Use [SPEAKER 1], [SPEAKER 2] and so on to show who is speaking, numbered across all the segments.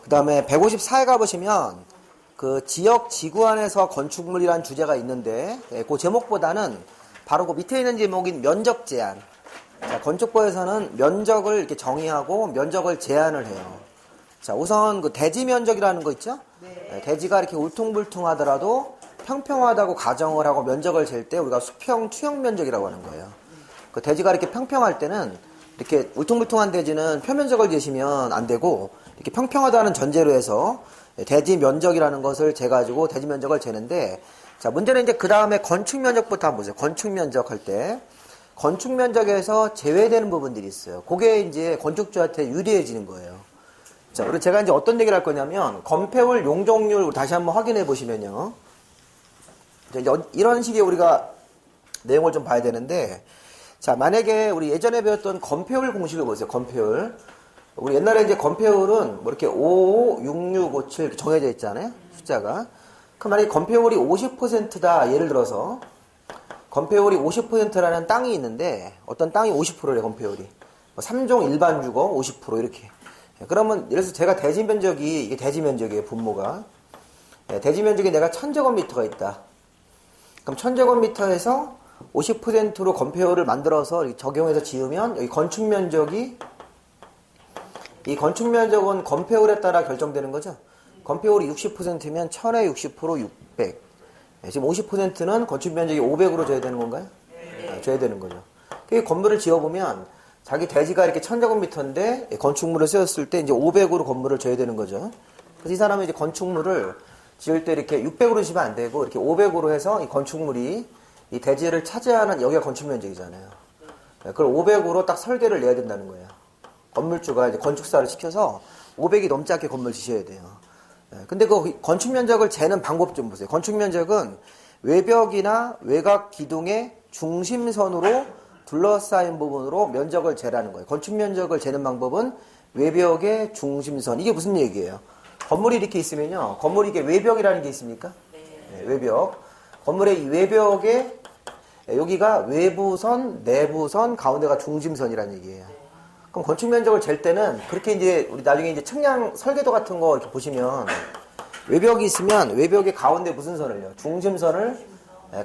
[SPEAKER 1] 그 다음에 154에 가보시면 그 지역 지구안에서 건축물이라는 주제가 있는데, 그 제목보다는 바로 그 밑에 있는 제목인 면적 제한. 자, 건축법에서는 면적을 이렇게 정의하고 면적을 제한을 해요. 자, 우선 그 대지 면적이라는 거 있죠? 네. 대지가 이렇게 울퉁불퉁하더라도 평평하다고 가정을 하고 면적을 잴 때 우리가 수평 투영 면적이라고 하는 거예요. 그 대지가 이렇게 평평할 때는 이렇게 울퉁불퉁한 대지는 표면적을 재시면 안 되고 이렇게 평평하다는 전제로 해서 대지 면적이라는 것을 재가지고 대지 면적을 재는데, 자, 문제는 이제 그 다음에 건축 면적부터 한번 보세요. 건축 면적 할 때 건축 면적에서 제외되는 부분들이 있어요. 그게 이제 건축주한테 유리해지는 거예요. 자, 그리고 제가 이제 어떤 얘기를 할 거냐면 건폐율 용적률 다시 한번 확인해 보시면요. 이런 식의 우리가 내용을 좀 봐야 되는데, 자, 만약에 우리 예전에 배웠던 건폐율 공식을 보세요. 건폐율. 우리 옛날에 이제 건폐율은 뭐 이렇게 5, 6, 6, 5, 7 이렇게 정해져 있잖아요. 숫자가. 그럼 만약에 건폐율이 50%다. 예를 들어서 건폐율이 50%라는 땅이 있는데 어떤 땅이 50%래 건폐율이. 3종 일반 주거 50% 이렇게. 그러면 예를 들어서 제가 대지 면적이 이게 대지 면적이에요. 분모가. 대지 면적이 내가 1000제곱미터가 있다. 그럼 1000제곱미터에서 50%로 건폐율을 만들어서 적용해서 지으면 여기 건축 면적이, 이 건축 면적은 건폐율에 따라 결정되는 거죠. 건폐율이 60%면 1000에 60% 600. 지금 50%는 건축 면적이 500으로 줘야 되는 건가요? 네. 줘야 되는 거죠. 그 건물을 지어보면 자기 대지가 이렇게 1000제곱미터인데 건축물을 세웠을 때 이제 500으로 건물을 줘야 되는 거죠. 그래서 이 사람은 이제 건축물을 지을 때 이렇게 600으로 지면 안 되고 이렇게 500으로 해서 이 건축물이 이 대지를 차지하는 여기가 건축 면적이잖아요. 그걸 500으로 딱 설계를 내야 된다는 거예요. 건물주가 이제 건축사를 시켜서 500이 넘지 않게 건물 지셔야 돼요. 근데 그 건축 면적을 재는 방법 좀 보세요. 건축 면적은 외벽이나 외곽 기둥의 중심선으로 둘러싸인 부분으로 면적을 재라는 거예요. 건축 면적을 재는 방법은 외벽의 중심선. 이게 무슨 얘기예요? 건물이 이렇게 있으면요. 건물이 이게 외벽이라는 게 있습니까? 네, 외벽. 건물의 이 외벽에 여기가 외부선, 내부선, 가운데가 중심선이라는 얘기예요. 그럼 건축 면적을 잴 때는 그렇게 이제 우리 나중에 이제 측량 설계도 같은 거 이렇게 보시면 외벽이 있으면 외벽의 가운데 무슨 선을요? 중심선을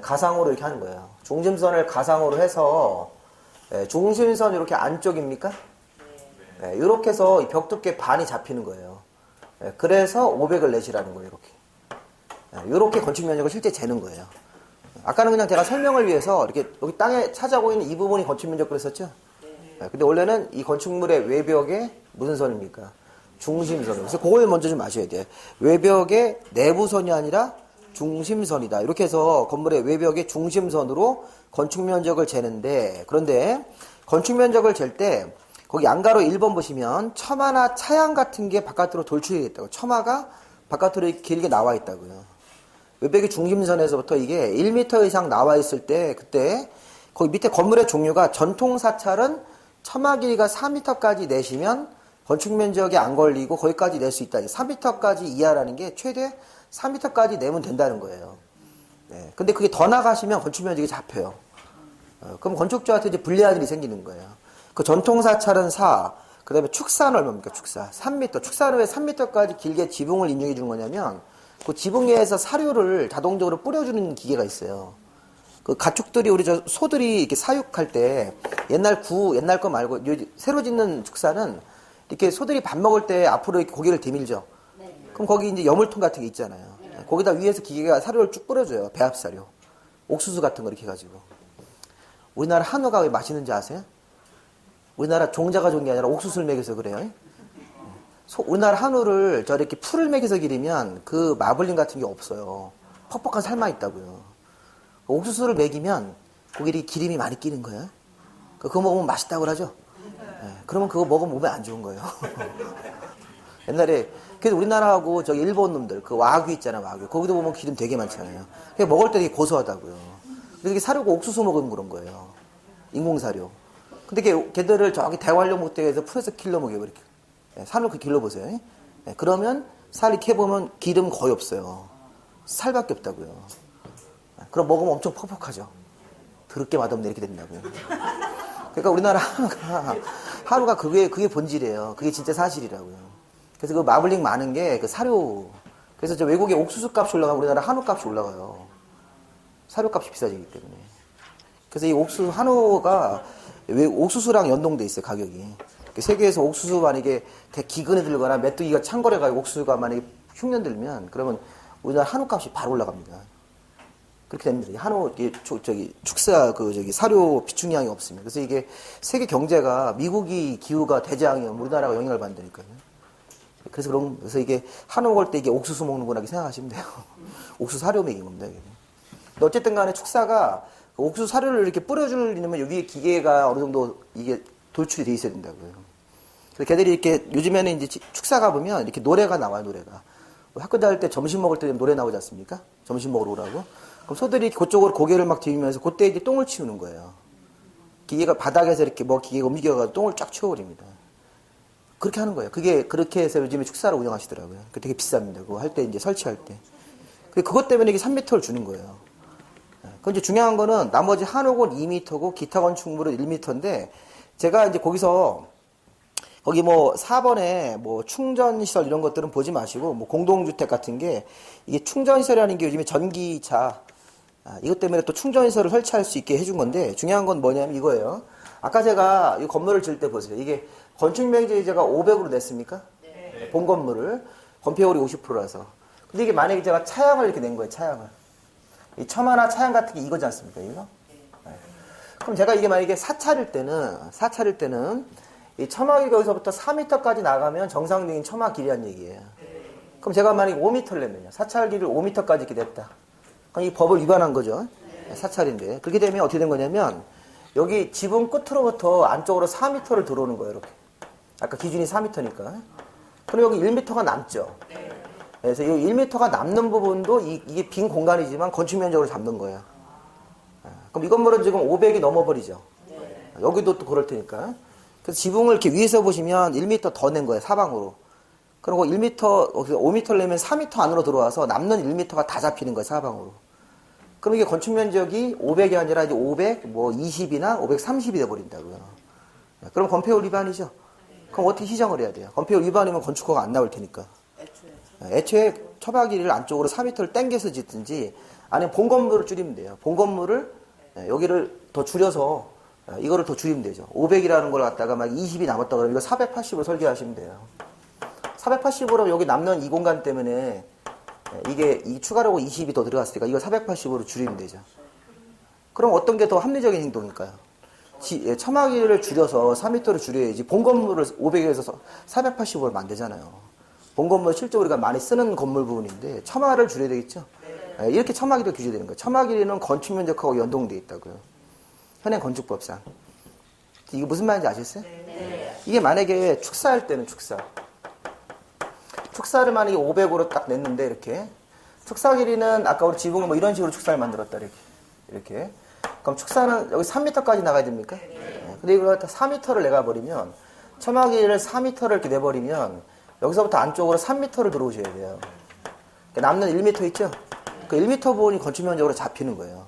[SPEAKER 1] 가상으로 이렇게 하는 거예요. 중심선을 가상으로 해서 중심선 이렇게 안쪽입니까? 이렇게 해서 벽 두께 반이 잡히는 거예요. 그래서 500을 내시라는 거예요. 이렇게 건축 면적을 실제 재는 거예요. 아까는 그냥 제가 설명을 위해서 이렇게 여기 땅에 차지하고 있는 이 부분이 건축 면적 그랬었죠? 근데 원래는 이 건축물의 외벽에 무슨 선입니까? 중심선. 그래서 그걸 먼저 좀 아셔야 돼요. 외벽의 내부선이 아니라 중심선이다. 이렇게 해서 건물의 외벽의 중심선으로 건축 면적을 재는데, 그런데 건축 면적을 잴 때 거기 양가로 1번 보시면 처마나 차양 같은 게 바깥으로 돌출이 있다고. 처마가 바깥으로 길게 나와 있다고요. 외벽의 중심선에서부터 이게 1m 이상 나와 있을 때, 그때 거기 밑에 건물의 종류가 전통 사찰은 처마 길이가 4m까지 내시면 건축 면적이 안 걸리고 거기까지 낼 수 있다. 3m까지 이하라는 게 최대 3m까지 내면 된다는 거예요. 네. 근데 그게 더 나가시면 건축 면적이 잡혀요. 그럼 건축주한테 이제 불리한 일이 생기는 거예요. 그 전통 사찰은 4, 그 다음에 축사는 얼마입니까? 축사. 3m. 축사는 왜 3m까지 길게 지붕을 인용해 주는 거냐면 그 지붕 위에서 사료를 자동적으로 뿌려주는 기계가 있어요. 그 가축들이 우리 저 소들이 이렇게 사육할 때 옛날 거 말고 새로 짓는 축사는 이렇게 소들이 밥 먹을 때 앞으로 이렇게 고개를 디밀죠. 그럼 거기 이제 여물통 같은 게 있잖아요. 거기다 위에서 기계가 사료를 쭉 뿌려줘요. 배합 사료, 옥수수 같은 거 이렇게 해가지고. 우리나라 한우가 왜 맛있는지 아세요? 우리나라 종자가 좋은 게 아니라 옥수수를 먹여서 그래요. 우리나라 한우를 저렇게 풀을 먹여서 기르면 그 마블링 같은 게 없어요. 퍽퍽한 살만 있다고요. 옥수수를 먹이면 거기 기름이 많이 끼는 거예요. 그거 먹으면 맛있다고 그러죠. 그러면 그거 먹으면 몸에 안 좋은 거예요. 옛날에 그래도 우리나라하고 저기 일본 놈들 그 와규 있잖아요. 와규. 거기도 보면 기름 되게 많잖아요. 그게 먹을 때 되게 고소하다고요. 그래서 이게 사료가 옥수수 먹으면 그런 거예요. 인공사료. 근데 걔들을 저기 대관령 목대에서 풀에서 길러 먹여요. 이렇게. 산을 그 길러보세요. 그러면 살 이렇게 보면 기름 거의 없어요. 살밖에 없다고요. 그럼 먹으면 엄청 퍽퍽하죠. 더럽게 맛없네 이렇게 된다고요. 그러니까 우리나라 하루가 그게 본질이에요. 그게 진짜 사실이라고요. 그래서 그 마블링 많은 게 그 사료. 그래서 저 외국의 옥수수 값이 올라가면 우리나라 한우 값이 올라가요. 사료 값이 비싸지기 때문에. 그래서 이 옥수수, 한우가 왜 옥수수랑 연동돼 있어요, 가격이. 세계에서 옥수수 만약에 기근에 들거나 메뚜기가 창궐해가지고 옥수수가 만약에 흉년 들면 그러면 우리나라 한우 값이 바로 올라갑니다. 그렇게 됩니다. 한우, 축사, 사료 비축량이 없으면. 그래서 이게 세계 경제가 미국이 기후가 대재앙이면 우리나라가 영향을 받으니까요. 그래서 이게 한우 먹을 때 이게 옥수수 먹는구나 이렇게 생각하시면 돼요. 옥수수 사료 먹인 겁니다. 이게. 근데 어쨌든 간에 축사가 옥수수 사료를 이렇게 뿌려주려면 위에 기계가 어느 정도 이게 돌출이 돼 있어야 된다고요. 그래서 걔들이 이렇게 요즘에는 이제 축사 가보면 이렇게 노래가 나와요, 노래가. 학교 다닐 때 점심 먹을 때 노래 나오지 않습니까? 점심 먹으러 오라고. 그럼 소들이 그쪽으로 고개를 막 들이면서 그때 이제 똥을 치우는 거예요. 기계가 바닥에서 이렇게 기계가 움직여가지고 똥을 쫙 치워버립니다. 그렇게 하는 거예요. 그렇게 해서 요즘에 축사를 운영하시더라고요. 그게 되게 비쌉니다. 그거 할 때 이제 설치할 때. 그것 때문에 이게 3m를 주는 거예요. 그 이제 중요한 거는 나머지 한옥은 2m고 기타 건축물은 1m인데 제가 이제 거기 4번에 충전시설 이런 것들은 보지 마시고 공동주택 같은 게 이게 충전시설이라는 게 요즘에 전기차 이것 때문에 또 충전시설을 설치할 수 있게 해준 건데 중요한 건 뭐냐면 이거예요. 아까 제가 이 건물을 지을 때 보세요. 이게 건축면적이 제가 500으로 냈습니까? 네. 본 건물을 건폐율이 50%라서. 근데 이게 만약에 제가 차양을 이렇게 낸 거예요. 차양을. 이 처마나 차양 같은 게 이거지 않습니까? 이거? 네. 그럼 제가 이게 만약에 사찰일 때는 이 처마길이 여기서부터 4m까지 나가면 정상적인 처마 길이란 얘기예요. 그럼 제가 만약에 5m를 내면요. 사찰 길이를 5m까지 이렇게 냈다. 그럼 이 법을 위반한 거죠. 사찰인데. 그렇게 되면 어떻게 된 거냐면 여기 지붕 끝으로부터 안쪽으로 4m를 들어오는 거예요. 이렇게. 아까 기준이 4m니까. 그럼 여기 1m가 남죠. 그래서 이 1m가 남는 부분도 이게 빈 공간이지만 건축 면적으로 잡는 거예요. 그럼 이 건물은 지금 500이 넘어버리죠. 여기도 또 그럴 테니까. 그래서 지붕을 이렇게 위에서 보시면 1m 더 낸 거예요. 사방으로. 그리고 1m, 5m를 내면 4m 안으로 들어와서 남는 1m가 다 잡히는 거예요. 사방으로. 그럼 이게 건축 면적이 500이 아니라 이제 520이나 530이 돼버린다고요. 그럼 건폐율 위반이죠. 그럼 어떻게 희정을 해야 돼요? 건폐율 위반이면 건축허가 안 나올 테니까. 애초에 처마 길이를 안쪽으로 4m를 당겨서 짓든지 아니면 본 건물을 줄이면 돼요. 본 건물을 여기를 더 줄여서 이거를 더 줄이면 되죠. 500이라는 걸 갖다가 막 20이 남았다 그러면 이거 480으로 설계하시면 돼요. 480으로 여기 남는 이 공간 때문에 이게 추가로 20이 더 들어갔으니까 이거 480으로 줄이면 되죠. 그럼 어떤 게 더 합리적인 행동일까요? 처마 길이를 줄여서 4m를 줄여야지 본 건물을 500에서 480으로 하면 안 되잖아요. 본 건물 실제로 우리가 많이 쓰는 건물 부분인데 처마를 줄여야 되겠죠. 이렇게 처마 길이가 규제되는 거예요. 처마 길이는 건축 면적하고 연동되어 있다고요. 현행 건축법상. 이게 무슨 말인지 아셨어요? 이게 만약에 축사할 때는 축사를 만약에 500으로 딱 냈는데 이렇게 축사 길이는 아까 우리 지붕을 이런 식으로 축사를 만들었다 이렇게 그럼 축사는 여기 3m까지 나가야 됩니까? 근데 이걸 갖다 4m를 내가버리면 처마 길이를 4m를 이렇게 내버리면 여기서부터 안쪽으로 3m를 들어오셔야 돼요. 그러니까 남는 1m 있죠? 그 1m 부분이 건축 면적으로 잡히는 거예요.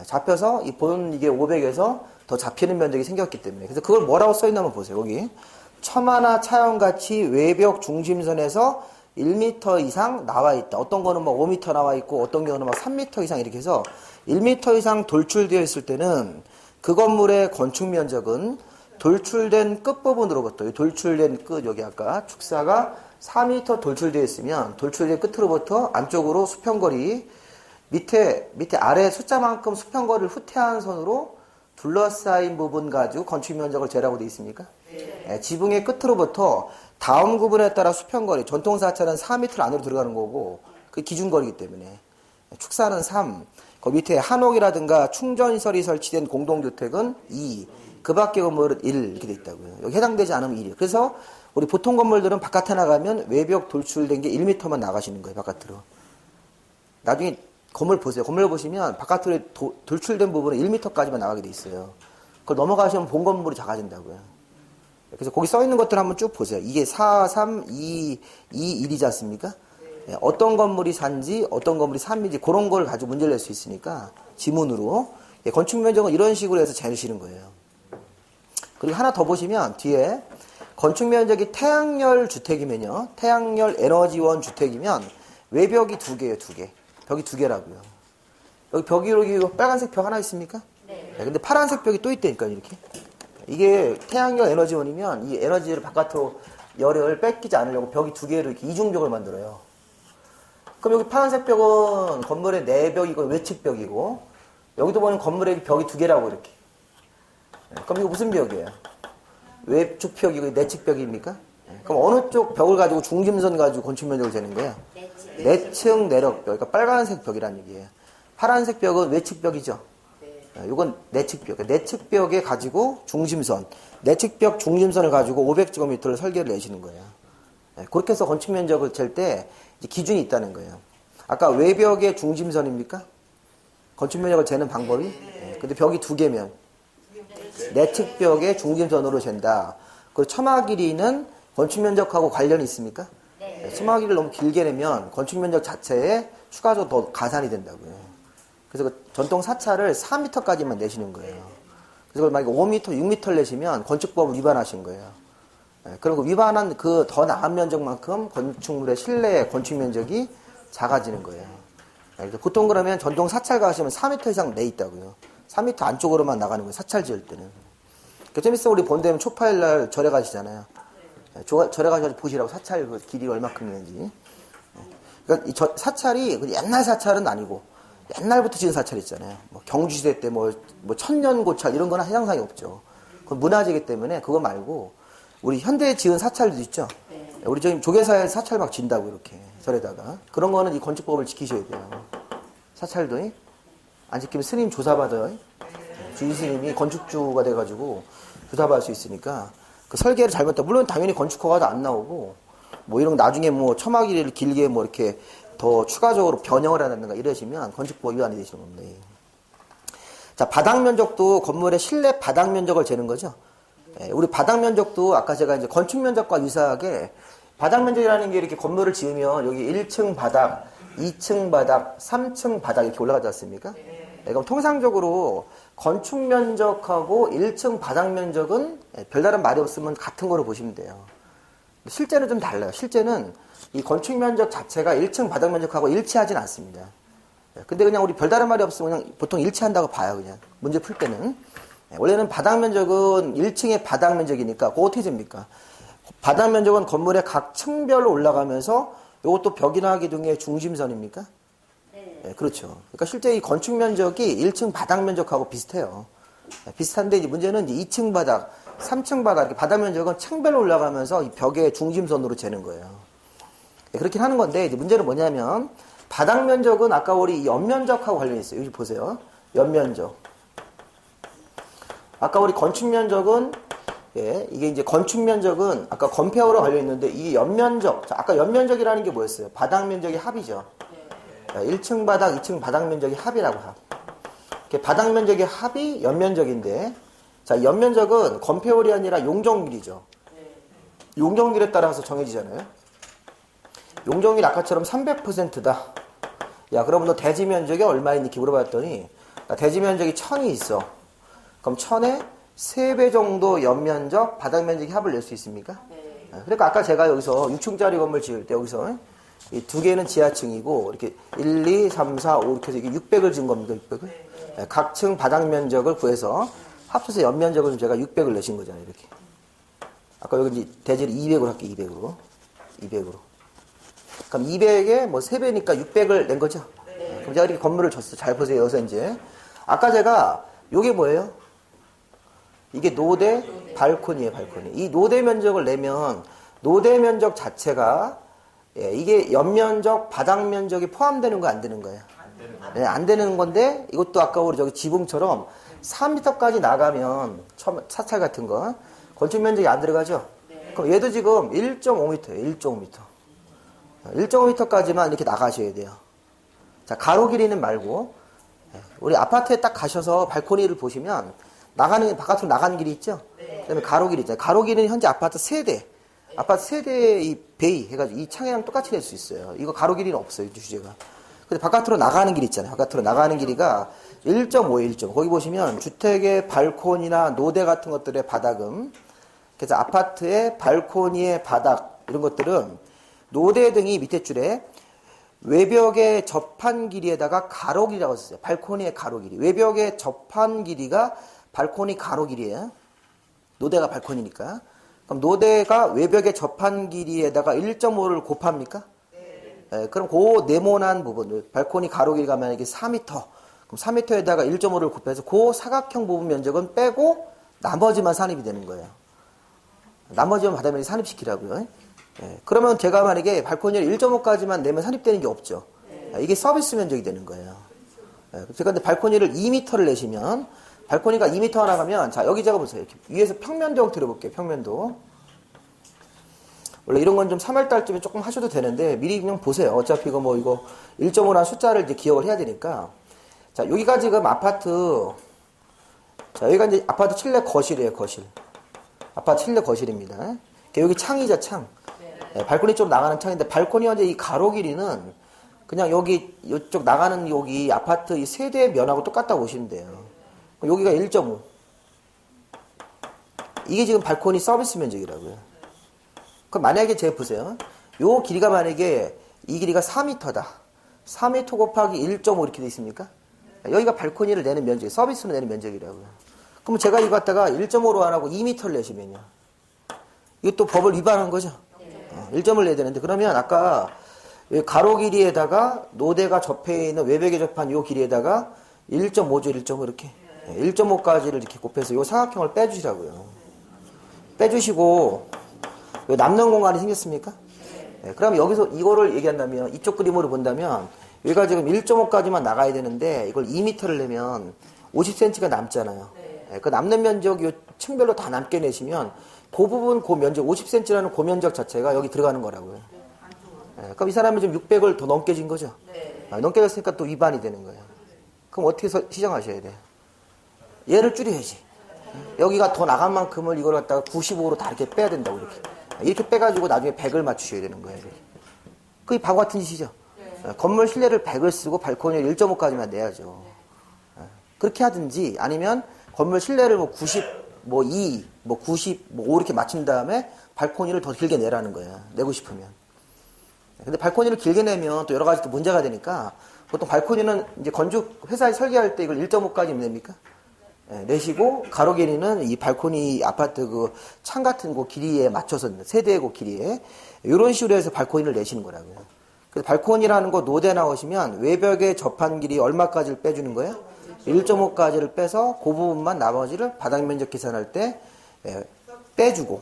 [SPEAKER 1] 잡혀서 이게 500에서 더 잡히는 면적이 생겼기 때문에. 그래서 그걸 뭐라고 써있나 한번 보세요. 여기 처마나 차형같이 외벽 중심선에서 1m 이상 나와 있다. 어떤 거는 5m 나와 있고 어떤 경우는 3m 이상 이렇게 해서 1m 이상 돌출되어 있을 때는 그 건물의 건축 면적은 돌출된 끝부분으로부터 돌출된 끝 여기 아까 축사가 4m 돌출되어 있으면 돌출된 끝으로부터 안쪽으로 수평거리 밑에 아래 숫자만큼 수평거리를 후퇴한 선으로 둘러싸인 부분 가지고 건축 면적을 재라고 되어 있습니까? 지붕의 끝으로부터 다음 구분에 따라 수평거리 전통사찰은 4m 안으로 들어가는 거고 그 기준거리이기 때문에 축사는 3, 그 밑에 한옥이라든가 충전시설이 설치된 공동주택은 2, 그 밖의 건물은 1 이렇게 돼 있다고요. 여기 해당되지 않으면 1이에요. 그래서 우리 보통 건물들은 바깥에 나가면 외벽 돌출된 게 1m만 나가시는 거예요. 바깥으로. 나중에 건물 보세요. 건물 보시면 바깥으로 돌출된 부분은 1m까지만 나가게 돼 있어요. 그걸 넘어가시면 본 건물이 작아진다고요. 그래서 거기 써 있는 것들 한번 쭉 보세요. 이게 4, 3, 2, 2, 1이지 않습니까? 어떤 건물이 4인지 어떤 건물이 3인지 그런 걸 가지고 문제를 낼 수 있으니까 지문으로 건축 면적은 이런 식으로 해서 재는 거예요. 그리고 하나 더 보시면 뒤에 건축 면적이 태양열 주택이면요. 태양열 에너지원 주택이면 외벽이 2개예요, 2개. 벽이 2개라고요. 여기 벽이 여기 빨간색 벽 하나 있습니까? 네. 근데 파란색 벽이 또 있다니까, 이렇게. 이게 태양열 에너지원이면 이 에너지를 바깥으로 열을 뺏기지 않으려고 벽이 2개로 이렇게 이중벽을 만들어요. 그럼 여기 파란색 벽은 건물의 내벽이고 외측벽이고, 여기도 보면 건물의 벽이 2개라고 이렇게. 그럼 이거 무슨 벽이에요? 외측벽이고 내측벽입니까? 그럼 어느 쪽 벽을 가지고 중심선 가지고 건축 면적을 재는 거예요? 내측 내력벽. 그러니까 빨간색 벽이라는 얘기예요. 파란색 벽은 외측벽이죠. 이건 내측벽. 내측벽에 가지고 중심선, 내측벽 중심선을 가지고 500제곱미터를 설계를 내시는 거예요. 그렇게 해서 건축 면적을 잴 때 기준이 있다는 거예요. 아까 외벽의 중심선입니까? 건축 면적을 재는 방법이? 근데 벽이 2개면 내측벽의 중심선으로 잰다. 그리고 처마 길이는 건축 면적하고 관련이 있습니까? 처마 길이를 너무 길게 내면 건축 면적 자체에 추가적으로 더 가산이 된다고요. 그래서 그 전통 사찰을 4m까지만 내시는 거예요. 그래서 만약에 5m, 6m를 내시면 건축법을 위반하신 거예요. 그리고 위반한 그 더 나은 면적만큼 건축물의 실내 건축 면적이 작아지는 거예요. 그래서 보통 그러면 전통 사찰 가시면 4m 이상 내 있다고요. 3m 안쪽으로만 나가는 거예요. 사찰 지을 때는. 좀 있으면 우리 본대면 초파일날 절에 가시잖아요. 절에 가셔서 보시라고 사찰 그 길이가 얼마큼 있는지. 그러니까 이 사찰이 옛날 사찰은 아니고 옛날부터 지은 사찰 있잖아요. 뭐 경주시대 때 뭐 천년고찰 이런 거는 해당상이 없죠. 그건 문화재이기 때문에 그거 말고 우리 현대에 지은 사찰도 있죠. 우리 저기 조계사에 사찰 막 진다고 이렇게 절에다가 그런 거는 이 건축법을 지키셔야 돼요. 사찰도 안 지키면 스님 조사받아요. 주인 스님이 건축주가 돼가지고 조사받을 수 있으니까 그 설계를 잘못했다. 물론 당연히 건축허가도 안 나오고 뭐 이런 나중에 뭐 처마 길이를 길게 뭐 이렇게 더 추가적으로 변형을 한다든가 이러시면 건축법 위반이 되시는 겁니다. 자, 바닥 면적도 건물의 실내 바닥 면적을 재는 거죠. 우리 바닥 면적도 아까 제가 이제 건축 면적과 유사하게 바닥 면적이라는 게 이렇게 건물을 지으면 여기 1층 바닥, 2층 바닥, 3층 바닥 이렇게 올라가지 않습니까? 그럼 통상적으로 건축 면적하고 1층 바닥 면적은 별다른 말이 없으면 같은 거로 보시면 돼요. 실제는 좀 달라요. 실제는 이 건축 면적 자체가 1층 바닥 면적하고 일치하진 않습니다. 근데 그냥 우리 별다른 말이 없으면 그냥 보통 일치한다고 봐요. 그냥 문제 풀 때는. 원래는 바닥 면적은 1층의 바닥 면적이니까 그거 어떻게 됩니까? 바닥 면적은 건물의 각 층별로 올라가면서 이것도 벽이나 기둥의 중심선입니까? 네, 그렇죠. 그러니까 실제 이 건축 면적이 1층 바닥 면적하고 비슷해요. 비슷한데 이제 문제는 이제 2층 바닥, 3층 바닥, 이렇게 바닥 면적은 층별로 올라가면서 이 벽의 중심선으로 재는 거예요. 네, 그렇게 하는 건데 이제 문제는 뭐냐면 바닥 면적은 아까 우리 연면적하고 관련이 있어요. 여기 보세요. 연면적. 아까 우리 건축 면적은 이게 이제 건축 면적은 아까 건폐허로 관련 있는데 이 연면적. 자, 아까 연면적이라는 게 뭐였어요? 바닥 면적의 합이죠. 1층 바닥, 2층 바닥 면적의 합이라고 합. 바닥 면적의 합이 연면적인데, 자, 연면적은 건폐율이 아니라 용적률이죠. 용적률에 따라서 정해지잖아요. 용적률이 아까처럼 300%다. 야, 그러면 너 대지 면적이 얼마있니? 이렇게 물어봤더니, 대지 면적이 1000이 있어. 그럼 1000에 3배 정도 연면적, 바닥 면적의 합을 낼 수 있습니까? 그러니까 아까 제가 여기서 6층짜리 건물 지을 때 여기서 이 2개는 지하층이고 이렇게 1, 2, 3, 4, 5 이렇게 해서 이게 600을 진 겁니다. 600을. 각 층 바닥 면적을 구해서 합쳐서 연면적을 제가 600을 내신 거잖아요. 이렇게. 아까 여기 이제 대지를 200으로 할게요. 200으로. 200으로. 그럼 200에 뭐 3배니까 600을 낸 거죠. 그럼 제가 이렇게 건물을 줬어요. 잘 보세요. 여기서 이제. 아까 제가 요게 뭐예요? 이게 노대 발코니예요. 발코니. 이 노대 면적을 내면 노대 면적 자체가 이게 연면적, 바닥 면적이 포함되는 거 안 되는 거예요? 네, 안 되는 건데 이것도 아까 우리 저기 지붕처럼 4m까지 나가면 사찰 같은 거 건축 면적이 안 들어가죠? 그럼 얘도 지금 1.5m예요. 1.5m. 1.5m까지만 이렇게 나가셔야 돼요. 자, 가로 길이는 말고 우리 아파트에 딱 가셔서 발코니를 보시면 바깥으로 나가는 길이 있죠? 그다음에 가로 길이 있잖아요. 가로 길이는 현재 아파트 세대 이 베이 해가지고 이 창이랑 똑같이 낼 수 있어요. 이거 가로 길이는 없어요, 주제가. 근데 바깥으로 나가는 길 있잖아요. 바깥으로 나가는 길이가 1.5, 1.5. 거기 보시면 주택의 발코니나 노대 같은 것들의 바닥은 그래서 아파트의 발코니의 바닥 이런 것들은 노대 등이 밑에 줄에 외벽의 접한 길이에다가 가로 길이라고 썼어요. 발코니의 가로 길이. 외벽의 접한 길이가 발코니 가로 길이에요. 노대가 발코니니까. 그럼 노대가 외벽의 접한 길이에다가 1.5를 곱합니까? 네. 그럼 그 네모난 부분, 발코니 가로 길이가 만약에 4m. 그럼 4m에다가 1.5를 곱해서 그 사각형 부분 면적은 빼고 나머지만 산입이 되는 거예요. 나머지만 바닥면에 산입시키라고요. 그러면 제가 만약에 발코니를 1.5까지만 내면 산입되는 게 없죠. 이게 서비스 면적이 되는 거예요. 제가 근데 발코니를 2m를 내시면 발코니가 2m 나가면 자 여기 적어보세요. 이렇게 위에서 평면도 드려볼게요. 평면도. 원래 이런 건 좀 3월달쯤에 조금 하셔도 되는데 미리 그냥 보세요. 어차피 이거 뭐 이거 1.5라는 숫자를 이제 기억을 해야 되니까. 자 여기가 지금 아파트. 자 여기가 이제 아파트 실내 거실이에요. 거실. 아파트 실내 거실입니다. 여기 창이죠. 창. 발코니 쪽으로 나가는 창인데 발코니 현재 이 가로 길이는 그냥 여기 이쪽 나가는 여기 아파트 이 세대 면하고 똑같다고 보시면 돼요. 여기가 1.5. 이게 지금 발코니 서비스 면적이라고요. 그럼 만약에 제가 보세요. 요 길이가 만약에 이 길이가 4m다. 4m 곱하기 1.5 이렇게 돼 있습니까? 여기가 발코니를 내는 면적, 서비스로 내는 면적이라고요. 그럼 제가 이거 갖다가 1.5로 안 하고 2m를 내시면요. 이것도 법을 위반한 거죠. 1점을 내야 되는데 그러면 아까 가로 길이에다가 노대가 접해 있는 외벽에 접한 요 길이에다가 1.5죠. 1.5 이렇게 1.5까지를 이렇게 곱해서 요 사각형을 빼주시라고요. 빼주시고 남는 공간이 생겼습니까? 그럼 여기서 이거를 얘기한다면 이쪽 그림으로 본다면 여기가 지금 1.5까지만 나가야 되는데 이걸 2m를 내면 50cm가 남잖아요. 그 남는 면적 요 층별로 다 남게 내시면 그 부분, 그 면적, 50cm라는 그 면적 자체가 여기 들어가는 거라고요. 그럼 이 사람이 지금 600을 더 넘게 진 거죠? 넘게 졌으니까 또 위반이 되는 거예요. 그럼 어떻게 시정하셔야 돼요? 얘를 줄여야지. 여기가 더 나간 만큼을 이걸 갖다가 95로 다 이렇게 빼야 된다고, 이렇게. 이렇게 빼가지고 나중에 100을 맞추셔야 되는 거예요. 이렇게. 그게 바보 같은 짓이죠? 건물 실내를 100을 쓰고 발코니를 1.5까지만 내야죠. 그렇게 하든지 아니면 건물 실내를 뭐 90, 뭐 2, 뭐 90, 뭐 5 이렇게 맞춘 다음에 발코니를 더 길게 내라는 거야. 내고 싶으면. 근데 발코니를 길게 내면 또 여러 가지 또 문제가 되니까 보통 발코니는 이제 건축 회사에 설계할 때 이걸 1.5까지 냅니까? 내시고 가로 길이는 이 발코니 아파트 그 창 같은 그 길이에 맞춰서 세대의 그 길이에 이런 식으로 해서 발코니를 내시는 거라고요. 그래서 발코니라는 거 노대 나오시면 외벽에 접한 길이 얼마까지를 빼주는 거예요? 1.5까지를 빼서 그 부분만 나머지를 바닥 면적 계산할 때 빼주고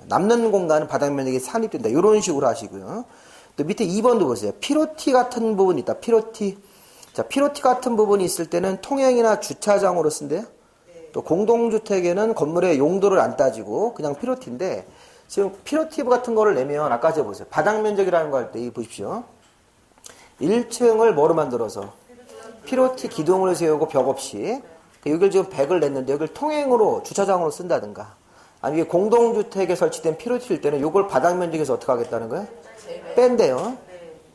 [SPEAKER 1] 남는 공간은 바닥 면적이 산입된다. 이런 식으로 하시고요. 또 밑에 2번도 보세요. 피로티 같은 부분이 있다. 피로티. 자, 피로티 같은 부분이 있을 때는 통행이나 주차장으로 쓴대요. 또 공동주택에는 건물의 용도를 안 따지고 그냥 피로티인데 지금 피로티 같은 거를 내면 아까 제가 보세요. 바닥 면적이라는 거 할 때 보십시오. 1층을 뭐로 만들어서 피로티 기둥을 세우고 벽 없이 여기를 지금 100을 냈는데 여기를 통행으로 주차장으로 쓴다든가 아니면 공동주택에 설치된 피로티일 때는 이걸 바닥 면적에서 어떻게 하겠다는 거예요? 뺀대요.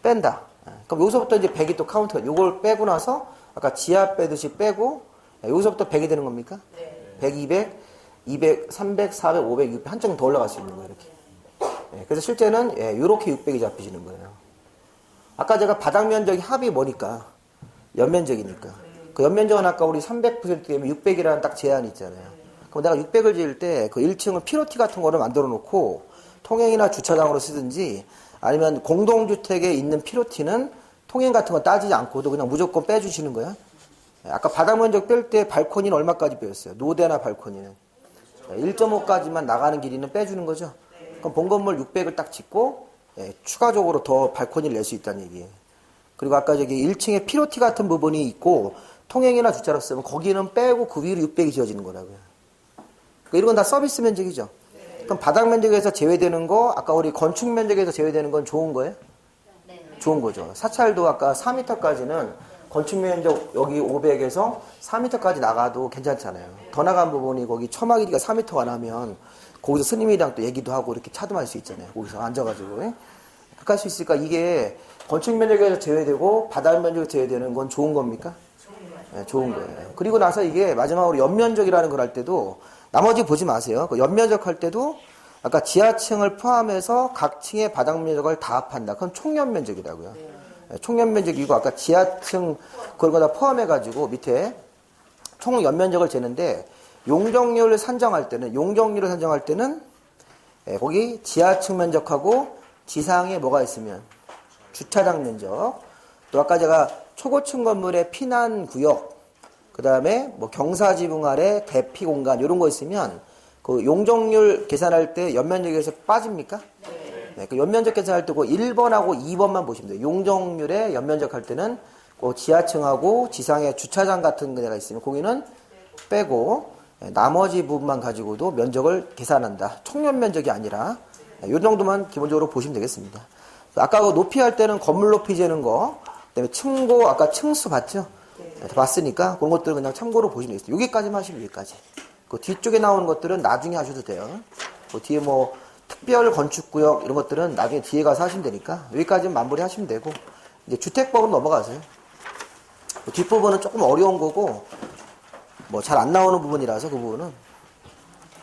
[SPEAKER 1] 뺀다. 그럼 여기서부터 이제 100이 또 카운트가 이걸 빼고 나서 아까 지하 빼듯이 빼고 여기서부터 100이 되는 겁니까? 100, 200, 200, 300, 400, 500, 600 한층 더 올라갈 수 있는 거예요. 이렇게. 그래서 실제는 이렇게 600이 잡히시는 거예요. 아까 제가 바닥 면적이 합이 뭐니까 연면적이니까. 그 연면적은 아까 우리 300% 되면 600이라는 딱 제한이 있잖아요. 그럼 내가 600을 지을 때 그 1층을 피로티 같은 거를 만들어 놓고 통행이나 주차장으로 쓰든지 아니면 공동주택에 있는 피로티는 통행 같은 거 따지지 않고도 그냥 무조건 빼주시는 거야. 아까 바닥 면적 뺄 때 발코니는 얼마까지 빼였어요? 노대나 발코니는. 1.5까지만 나가는 길이는 빼주는 거죠. 그럼 본 건물 600을 딱 짓고 추가적으로 더 발코니를 낼 수 있다는 얘기예요. 그리고 아까 저기 1층에 피로티 같은 부분이 있고 통행이나 주차로 쓰면 거기는 빼고 그 위로 600이 지어지는 거라고요. 그러니까 이런 건 다 서비스 면적이죠. 그럼 바닥 면적에서 제외되는 거 아까 우리 건축 면적에서 제외되는 건 좋은 거예요? 좋은 거죠. 사찰도 아까 4m까지는 건축 면적 여기 500에서 4m까지 나가도 괜찮잖아요. 더 나간 부분이 거기 처마 길이가 4m가 나면 거기서 스님이랑 또 얘기도 하고 이렇게 차도할 수 있잖아요. 거기서 앉아가지고. 그렇게 할 수 있으니까 이게 건축 면적에서 제외되고 바닥 면적에서 제외되는 건 좋은 겁니까? 네, 좋은 거예요. 그리고 나서 이게 마지막으로 연면적이라는 걸 할 때도 나머지 보지 마세요. 그 연면적 할 때도 아까 지하층을 포함해서 각 층의 바닥 면적을 다 합한다. 그건 총연면적이라고요. 총연면적이고 아까 지하층 그런 거 다 포함해가지고 밑에 총연면적을 재는데 용적률을 산정할 때는 거기 지하층 면적하고 지상에 뭐가 있으면 주차장 면적, 또 아까 제가 초고층 건물의 피난 구역, 그 다음에 뭐 경사지붕 아래 대피 공간 이런 거 있으면 그 용적률 계산할 때 연면적에서 빠집니까? 네. 그 연면적 계산할 때 그 1번하고 2번만 보시면 돼요. 용적률의 연면적 할 때는 그 지하층하고 지상에 주차장 같은 데가 있으면 거기는 빼고 나머지 부분만 가지고도 면적을 계산한다. 총연면적이 아니라 이 정도만 기본적으로 보시면 되겠습니다. 아까 그 높이 할 때는 건물 높이 재는 거, 그다음에 층고 아까 층수 봤죠? 봤으니까 그런 것들은 그냥 참고로 보시면 되겠습니다. 여기까지만 하시면 여기까지. 그 뒤쪽에 나오는 것들은 나중에 하셔도 돼요. 그 뒤에 뭐 특별 건축구역 이런 것들은 나중에 뒤에 가서 하시면 되니까 여기까지는 마무리 하시면 되고 이제 주택법으로 넘어가세요. 그 뒷부분은 조금 어려운 거고 뭐 잘 안 나오는 부분이라서 그 부분은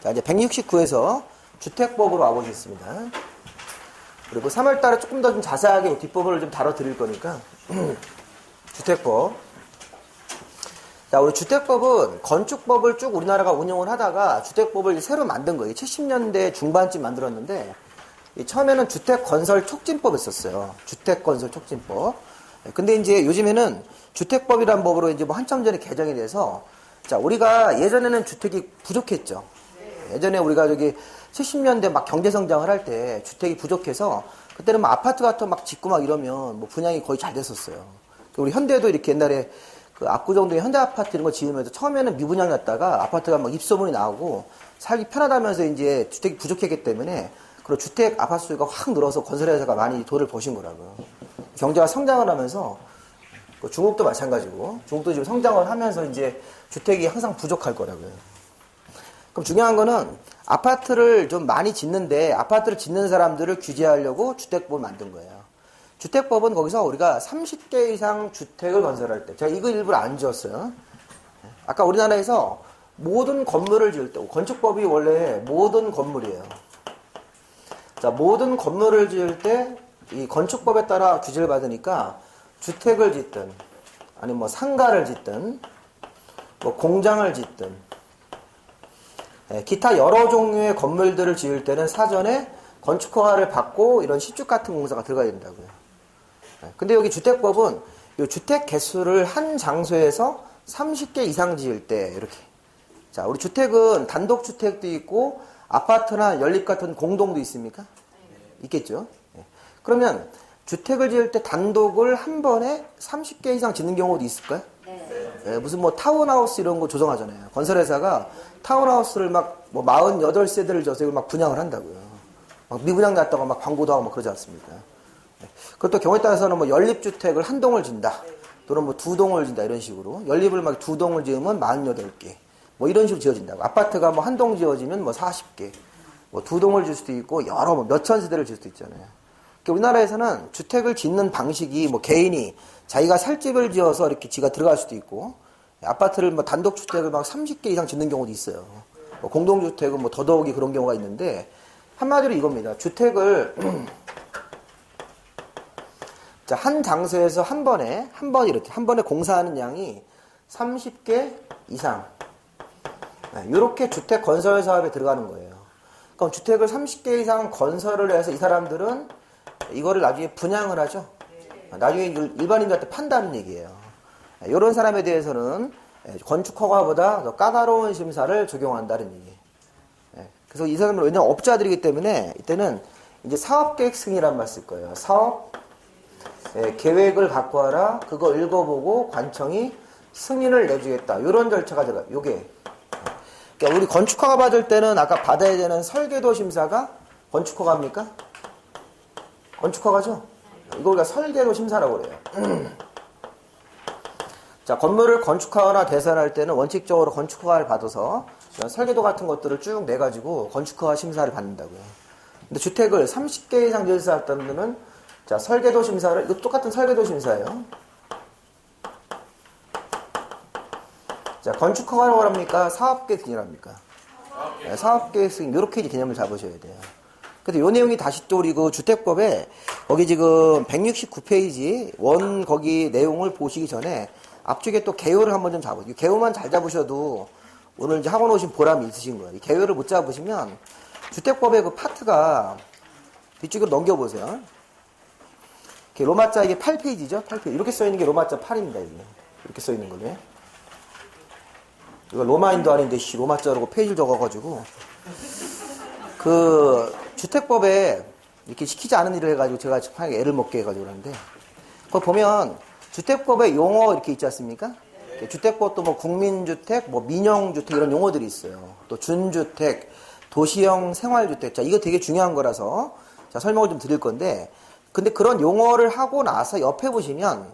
[SPEAKER 1] 자 이제 169에서 주택법으로 와보겠습니다. 그리고 3월달에 조금 더 좀 자세하게 뒷부분을 좀 다뤄드릴 거니까 주택법. 자 우리 주택법은 건축법을 쭉 우리나라가 운영을 하다가 주택법을 새로 만든 거예요. 70년대 중반쯤 만들었는데 처음에는 주택건설촉진법을 썼어요. 주택건설촉진법. 근데 이제 요즘에는 주택법이란 법으로 이제 뭐 한참 전에 개정이 돼서 자, 우리가 예전에는 주택이 부족했죠. 예전에 우리가 저기 70년대 막 경제성장을 할 때 주택이 부족해서 그때는 막 아파트 같은 거 막 짓고 막 이러면 뭐 분양이 거의 잘 됐었어요. 우리 현대도 이렇게 옛날에 그 압구정동에 현대 아파트 이런 거 지으면서 처음에는 미분양이었다가 아파트가 막 입소문이 나오고 살기 편하다면서 이제 주택이 부족했기 때문에 그런 주택 아파트 수가 확 늘어서 건설회사가 많이 돈을 버신 거라고요. 경제가 성장을 하면서 중국도 마찬가지고 중국도 지금 성장을 하면서 이제 주택이 항상 부족할 거라고요. 그럼 중요한 거는 아파트를 좀 많이 짓는데 아파트를 짓는 사람들을 규제하려고 주택법을 만든 거예요. 주택법은 거기서 우리가 30개 이상 주택을 건설할 때 제가 이거 일부러 안 지었어요. 아까 우리나라에서 모든 건물을 지을 때 건축법이 원래 모든 건물이에요. 자, 모든 건물을 지을 때 이 건축법에 따라 규제를 받으니까 주택을 짓든 아니면 뭐 상가를 짓든 뭐 공장을 짓든 기타 여러 종류의 건물들을 지을 때는 사전에 건축허가를 받고 이런 시축 같은 공사가 들어가야 된다고요. 근데 여기 주택법은 이 주택 개수를 한 장소에서 30개 이상 지을 때 이렇게 자 우리 주택은 단독주택도 있고 아파트나 연립 같은 공동도 있습니까? 있겠죠. 그러면 주택을 지을 때 단독을 한 번에 30개 이상 짓는 경우도 있을까요? 네, 무슨 뭐 타운하우스 이런 거 조성하잖아요. 건설회사가 타운하우스를 막 뭐 48세대를 져서 이걸 막 분양을 한다고요. 막 미분양 났다가 막 광고도 하고 막 그러지 않습니까? 그것도 경우에 따라서는 뭐 연립주택을 한 동을 진다. 또는 뭐 두 동을 진다. 이런 식으로. 연립을 막 두 동을 지으면 48개. 뭐 이런 식으로 지어진다고. 아파트가 뭐 한 동 지어지면 뭐 40개. 뭐 두 동을 질 수도 있고 여러 뭐 몇천 세대를 질 수도 있잖아요. 우리나라에서는 주택을 짓는 방식이 뭐 개인이 자기가 살 집을 지어서 이렇게 지가 들어갈 수도 있고 아파트를 뭐 단독주택을 막 30개 이상 짓는 경우도 있어요. 뭐 공동주택은 뭐 더더욱이 그런 경우가 있는데 한마디로 이겁니다. 주택을 자, 한 장소에서 한 번에 공사하는 양이 30개 이상 이렇게 주택 건설 사업에 들어가는 거예요. 그럼 주택을 30개 이상 건설을 해서 이 사람들은 이거를 나중에 분양을 하죠. 나중에 일반인들한테 판다는 얘기예요. 이런 사람에 대해서는 건축허가보다 더 까다로운 심사를 적용한다는 얘기예요. 그래서 이 사람은 왜냐면 업자들이기 때문에 이때는 이제 사업계획 승인이란 말 쓸 거예요. 사업 계획을 갖고 와라. 그거 읽어보고 관청이 승인을 내주겠다. 이런 절차가 들어가요. 요게. 그러니까 우리 건축허가 받을 때는 아까 받아야 되는 설계도 심사가 건축허가입니까? 건축허가죠? 이거 우리가 설계도 심사라고 그래요. 자, 건물을 건축하거나 대설할 때는 원칙적으로 건축허가를 받아서 설계도 같은 것들을 쭉 내가지고 건축허가 심사를 받는다고요. 근데 주택을 30개 이상 지을 수 있다는 분은 자, 설계도 심사를, 이거 똑같은 설계도 심사예요. 자, 건축허가라고 합니까? 사업계획 승인합니까? 사업계획 승인 이렇게 이제 개념을 잡으셔야 돼요. 근데 요 내용이 다시 또 우리 그 주택법에 거기 지금 169페이지 원 거기 내용을 보시기 전에 앞쪽에 또 개요를 한번 좀 잡으세요. 개요만 잘 잡으셔도 오늘 이제 학원 오신 보람이 있으신 거예요. 이 개요를 못 잡으시면 주택법의 그 파트가 뒤쪽으로 넘겨보세요. 로마자 이게 8페이지죠? 8페이지. 이렇게 써있는 게 로마자 8입니다. 이게. 이렇게 써있는 거예요. 이거 로마인도 아닌데 로마자라고 페이지를 적어가지고 그 주택법에 이렇게 시키지 않은 일을 해가지고 제가 편하게 애를 먹게 해가지고 그러는데 그거 보면 주택법에 용어 이렇게 있지 않습니까? 주택법도 뭐 국민주택, 뭐 민영주택 이런 용어들이 있어요. 또 준주택, 도시형 생활주택. 자, 이거 되게 중요한 거라서 자, 설명을 좀 드릴 건데 근데 그런 용어를 하고 나서 옆에 보시면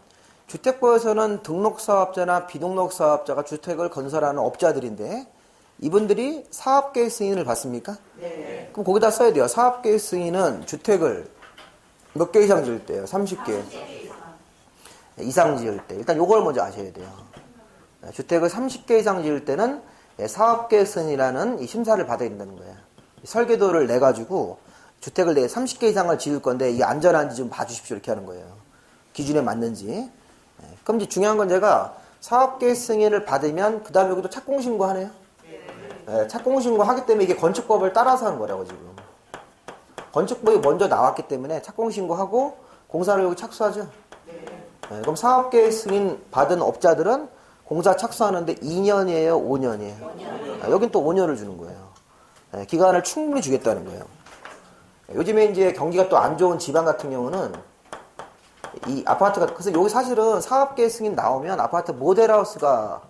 [SPEAKER 1] 주택법에서는 등록사업자나 비등록사업자가 주택을 건설하는 업자들인데 이분들이 사업계획 승인을 받습니까? 네. 그럼 거기다 써야 돼요. 사업계획 승인은 주택을 몇 개 이상 지을 때요? 30개 이상 지을 때. 일단 요걸 먼저 아셔야 돼요. 주택을 30개 이상 지을 때는 사업계획 승인이라는 이 심사를 받아야 된다는 거예요. 설계도를 내가지고 주택을 내 30개 이상을 지을 건데 이게 안전한지 좀 봐주십시오. 이렇게 하는 거예요. 기준에 맞는지. 그럼 이제 중요한 건 제가 사업계획 승인을 받으면 그 다음에 여기도 착공신고 하네요. 네, 착공신고 하기 때문에 이게 건축법을 따라서 하는 거라고 지금. 건축법이 먼저 나왔기 때문에 착공신고하고 공사를 여기 착수하죠. 네, 그럼 사업계획 승인 받은 업자들은 공사 착수하는데 2년이에요? 5년이에요? 여긴 또 5년을 주는 거예요. 네, 기간을 충분히 주겠다는 거예요. 요즘에 이제 경기가 또 안 좋은 지방 같은 경우는 이 아파트가, 그래서 여기 사실은 사업계획 승인 나오면 아파트 모델하우스가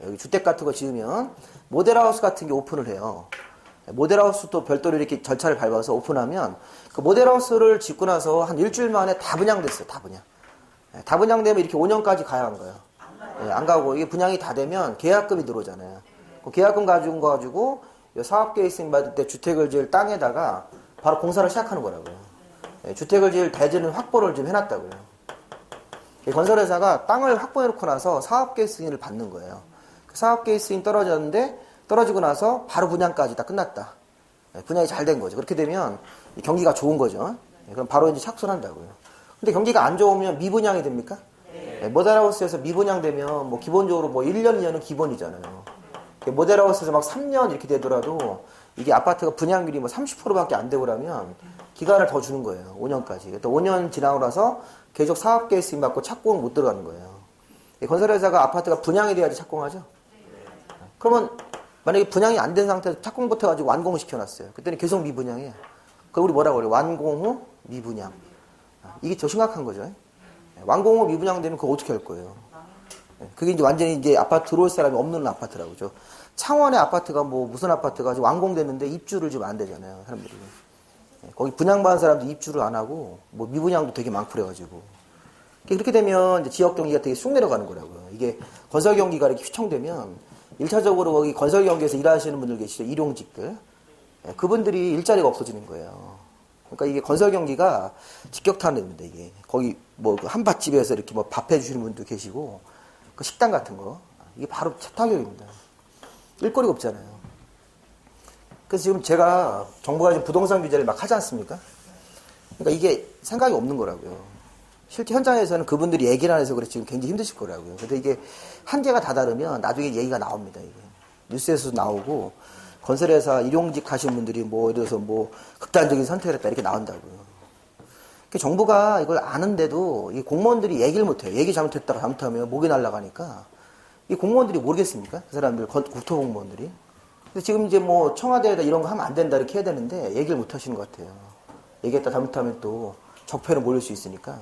[SPEAKER 1] 여기 주택 같은 거 지으면 모델하우스 같은 게 오픈을 해요. 모델하우스도 별도로 이렇게 절차를 밟아서 오픈하면 그 모델하우스를 짓고 나서 한 일주일 만에 다 분양됐어요. 다 분양. 다 분양되면 이렇게 5년까지 가야 하는 거예요. 안 가고 이게 분양이 다 되면 계약금이 들어오잖아요. 그 계약금 가지고 사업계획 승인 받을 때 주택을 지을 땅에다가 바로 공사를 시작하는 거라고요. 주택을 지을 대지는 확보를 좀 해놨다고요. 건설회사가 땅을 확보해놓고 나서 사업계획 승인을 받는 거예요. 사업계획 승인 떨어졌는데 떨어지고 나서 바로 분양까지 다 끝났다. 분양이 잘 된 거죠. 그렇게 되면 경기가 좋은 거죠. 그럼 바로 이제 착수를 한다고요. 근데 경기가 안 좋으면 미분양이 됩니까? 모델하우스에서 미분양되면 뭐 기본적으로 뭐 1년, 2년은 기본이잖아요. 모델하우스에서 막 3년 이렇게 되더라도 이게 아파트가 분양률이 뭐 30%밖에 안 되고 그러면 기간을 더 주는 거예요. 5년까지. 또 5년 지나고 나서 계속 사업계획 승인 받고 착공은 못 들어가는 거예요. 건설회사가 아파트가 분양이 돼야지 착공하죠. 그러면 만약에 분양이 안 된 상태에서 착공부터 해가지고 완공을 시켜놨어요. 그때는 계속 미분양이에요. 그럼 우리 뭐라고 그래요? 완공 후 미분양. 이게 더 심각한 거죠. 완공 후 미분양 되면 그거 어떻게 할 거예요? 그게 이제 완전히 이제 아파트 들어올 사람이 없는 아파트라고죠. 창원의 아파트가 뭐 무슨 아파트가 지금 완공됐는데 입주를 지금 안 되잖아요. 사람들이. 거기 분양받은 사람도 입주를 안 하고 뭐 미분양도 되게 많고 그래가지고. 그렇게 되면 이제 지역 경기가 되게 쑥 내려가는 거라고요. 이게 건설 경기가 이렇게 휘청되면 1차적으로 거기 건설 경기에서 일하시는 분들 계시죠. 일용직들. 그분들이 일자리가 없어지는 거예요. 그러니까 이게 건설 경기가 직격탄을 냅니다. 이게 거기 뭐 한밭집에서 이렇게 뭐 밥 해주시는 분도 계시고 그 식당 같은 거 이게 바로 타격입니다. 일거리가 없잖아요. 그래서 지금 제가 정부가 지금 부동산 규제를 막 하지 않습니까? 그러니까 이게 생각이 없는 거라고요. 실제 현장에서는 그분들이 얘기를 안 해서 그래 지금 굉장히 힘드실 거라고요. 근데 이게 한계가 다다르면 나중에 얘기가 나옵니다. 이게 뉴스에서도 나오고 건설회사 일용직 하시는 분들이 뭐 예를 들어서 뭐 극단적인 선택을 했다 이렇게 나온다고요. 정부가 이걸 아는데도 이 공무원들이 얘기를 못해요. 얘기 잘못했다가 잘못하면 목이 날아가니까 이 공무원들이 모르겠습니까? 그 사람들 국토공무원들이. 근데 지금 이제 뭐 청와대에다 이런 거 하면 안 된다 이렇게 해야 되는데 얘기를 못 하시는 것 같아요. 얘기했다 잘못하면 또 적폐로 몰릴 수 있으니까.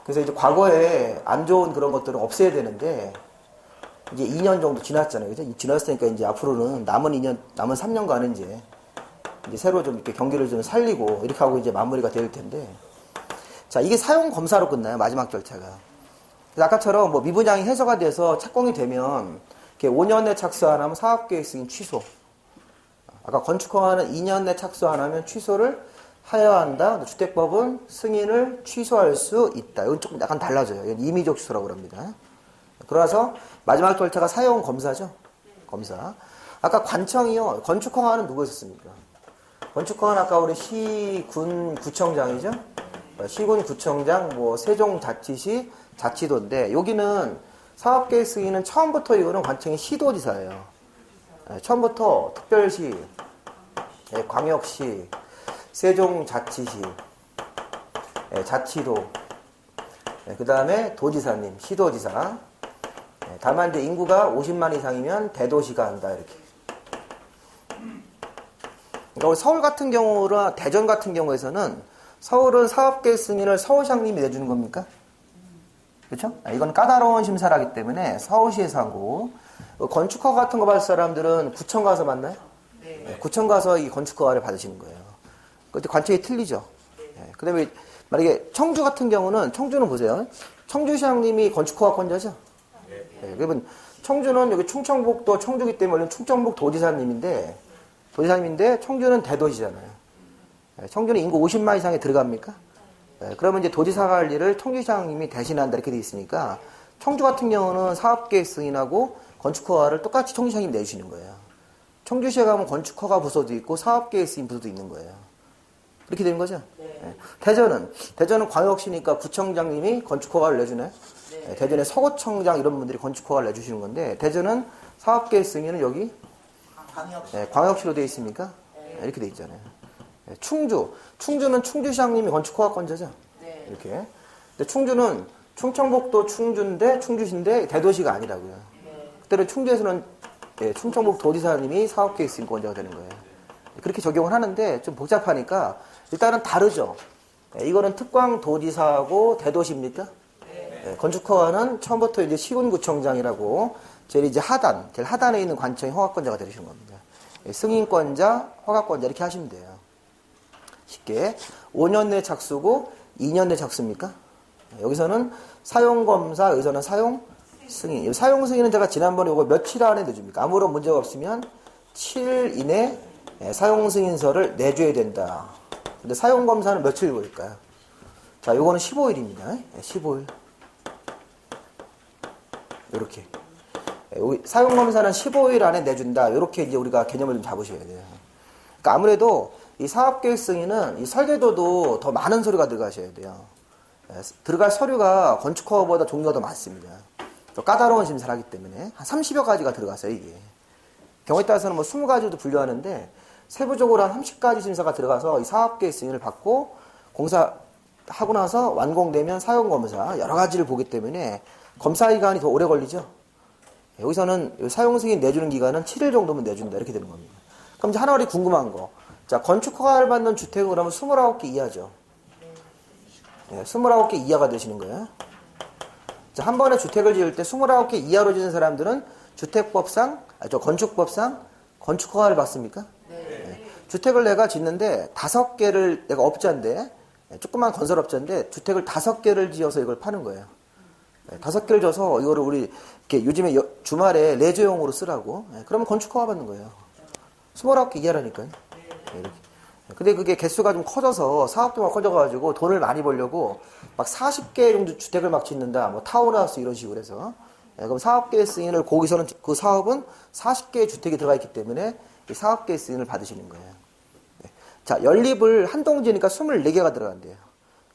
[SPEAKER 1] 그래서 이제 과거에 안 좋은 그런 것들은 없애야 되는데 이제 2년 정도 지났잖아요. 그죠? 지났으니까 이제 앞으로는 남은 3년간은 이제 새로 좀 이렇게 경기를 좀 살리고 이렇게 하고 이제 마무리가 될 텐데. 자, 이게 사용 검사로 끝나요. 마지막 절차가. 그래서 아까처럼 뭐 미분양이 해소가 돼서 착공이 되면 이렇게 5년 내 착수 안 하면 사업계획 승인 취소. 아까 건축허가는 2년 내 착수 안 하면 취소를 하여야 한다. 주택법은 승인을 취소할 수 있다. 이건 조금 약간 달라져요. 이건 임의적 취소라고 합니다. 그러나서 마지막 절차가 사용 검사죠. 검사. 아까 관청이요. 건축허가는 누구 있었습니까? 건축허가는 아까 우리 시군 구청장이죠. 시군 구청장, 뭐 세종자치시 자치도인데 여기는 사업계획 승인은 처음부터 이거는 관청이 시도지사예요. 처음부터 특별시, 광역시, 세종자치시, 자치도, 그 다음에 도지사님, 시도지사. 다만 이제 인구가 50만 이상이면 대도시가 한다 이렇게. 그러니까 서울 같은 경우나 대전 같은 경우에서는 서울은 사업계획 승인을 서울시장님이 내주는 겁니까? 그렇죠? 이건 까다로운 심사라기 때문에 서울시에서 한 거고, 건축허가 같은 거 받을 사람들은 구청 가서 받나요? 네. 구청 가서 이 건축허가를 받으시는 거예요. 그때 관청이 틀리죠. 네. 그 다음에 만약에 청주 같은 경우는, 청주는 보세요. 청주시장님이 건축허가권자죠. 네. 그러면 청주는 여기 충청북도 청주기 때문에 충청북 도지사님인데 청주는 대도시잖아요. 네. 청주는 인구 50만 이상에 들어갑니까? 네. 그러면 이제 도지사 관리를 청주시장님이 대신한다 이렇게 돼 있으니까 청주 같은 경우는 사업계획 승인하고 건축허가를 똑같이 청주시장님이 내주시는 거예요. 청주시에 가면 건축허가 부서도 있고 사업계획 승인 부서도 있는 거예요. 그렇게 되는 거죠? 네. 대전은 광역시니까 구청장님이 건축허가를 내주나요? 네. 대전에 서구청장 이런 분들이 건축허가를 내주시는 건데 대전은 사업계획 승인은 여기 광역시로 되어 있습니까? 네. 이렇게 되어 있잖아요. 충주는 충주시장님이 건축허가권자죠? 네. 이렇게. 근데 충주는 충청북도 충주시인데 대도시가 아니라고요. 네. 그때는 충주에서는 충청북 도지사님이 사업계획 승인권자가 되는 거예요. 그렇게 적용을 하는데 좀 복잡하니까 일단은 다르죠. 이거는 특광도지사하고 대도시입니까? 네. 건축허가는 처음부터 이제 시군구청장이라고 제일 하단에 있는 관청이 허가권자가 되시는 겁니다. 승인권자, 허가권자 이렇게 하시면 돼요. 쉽게 5년 내 착수고 2년 내 착수입니까? 여기서는 사용검사, 여기서는 사용승인. 사용승인은 제가 지난번에 이거 며칠 안에 내줍니까? 아무런 문제가 없으면 7일 이내 사용승인서를 내줘야 된다. 근데 사용검사는 며칠 걸릴까요? 자, 요거는 15일입니다. 15일. 요렇게. 사용검사는 15일 안에 내준다. 요렇게 이제 우리가 개념을 좀 잡으셔야 돼요. 그러니까 아무래도 이 사업계획 승인은 이 설계도도 더 많은 서류가 들어가셔야 돼요. 들어갈 서류가 건축허가보다 종류가 더 많습니다. 또 까다로운 심사를 하기 때문에 한 30여 가지가 들어갔어요, 이게. 경우에 따라서는 뭐 20가지도 분류하는데 세부적으로 한 30가지 심사가 들어가서 이 사업계획 승인을 받고 공사하고 나서 완공되면 사용검사 여러 가지를 보기 때문에 검사 기간이 더 오래 걸리죠. 여기서는 사용승인 내주는 기간은 7일 정도면 내준다 이렇게 되는 겁니다. 그럼 이제 하나 우리 궁금한 거. 자, 건축허가를 받는 주택은 그러면 29개 이하죠. 29개 이하가 되시는 거예요. 자, 한 번에 주택을 지을 때 29개 이하로 지는 사람들은 건축법상 건축허가를 받습니까? 네. 주택을 내가 짓는데 5개를 내가 업자인데 조그만 건설업자인데 주택을 5개를 지어서 이걸 파는 거예요. 5개를 줘서 이거를 우리 이렇게 요즘에 주말에 레저용으로 쓰라고. 그러면 건축허가 받는 거예요. 29개 이하라니까요. 이렇게. 근데 그게 개수가 좀 커져서 사업도 막 커져가지고 돈을 많이 벌려고 막 40개 정도 주택을 막 짓는다. 뭐 타운하우스 이런 식으로 해서. 그럼 사업계획 승인을 거기서는 그 사업은 40개의 주택이 들어가 있기 때문에 사업계획 승인을 받으시는 거예요. 자, 연립을 한 동 지니까 24개가 들어간대요.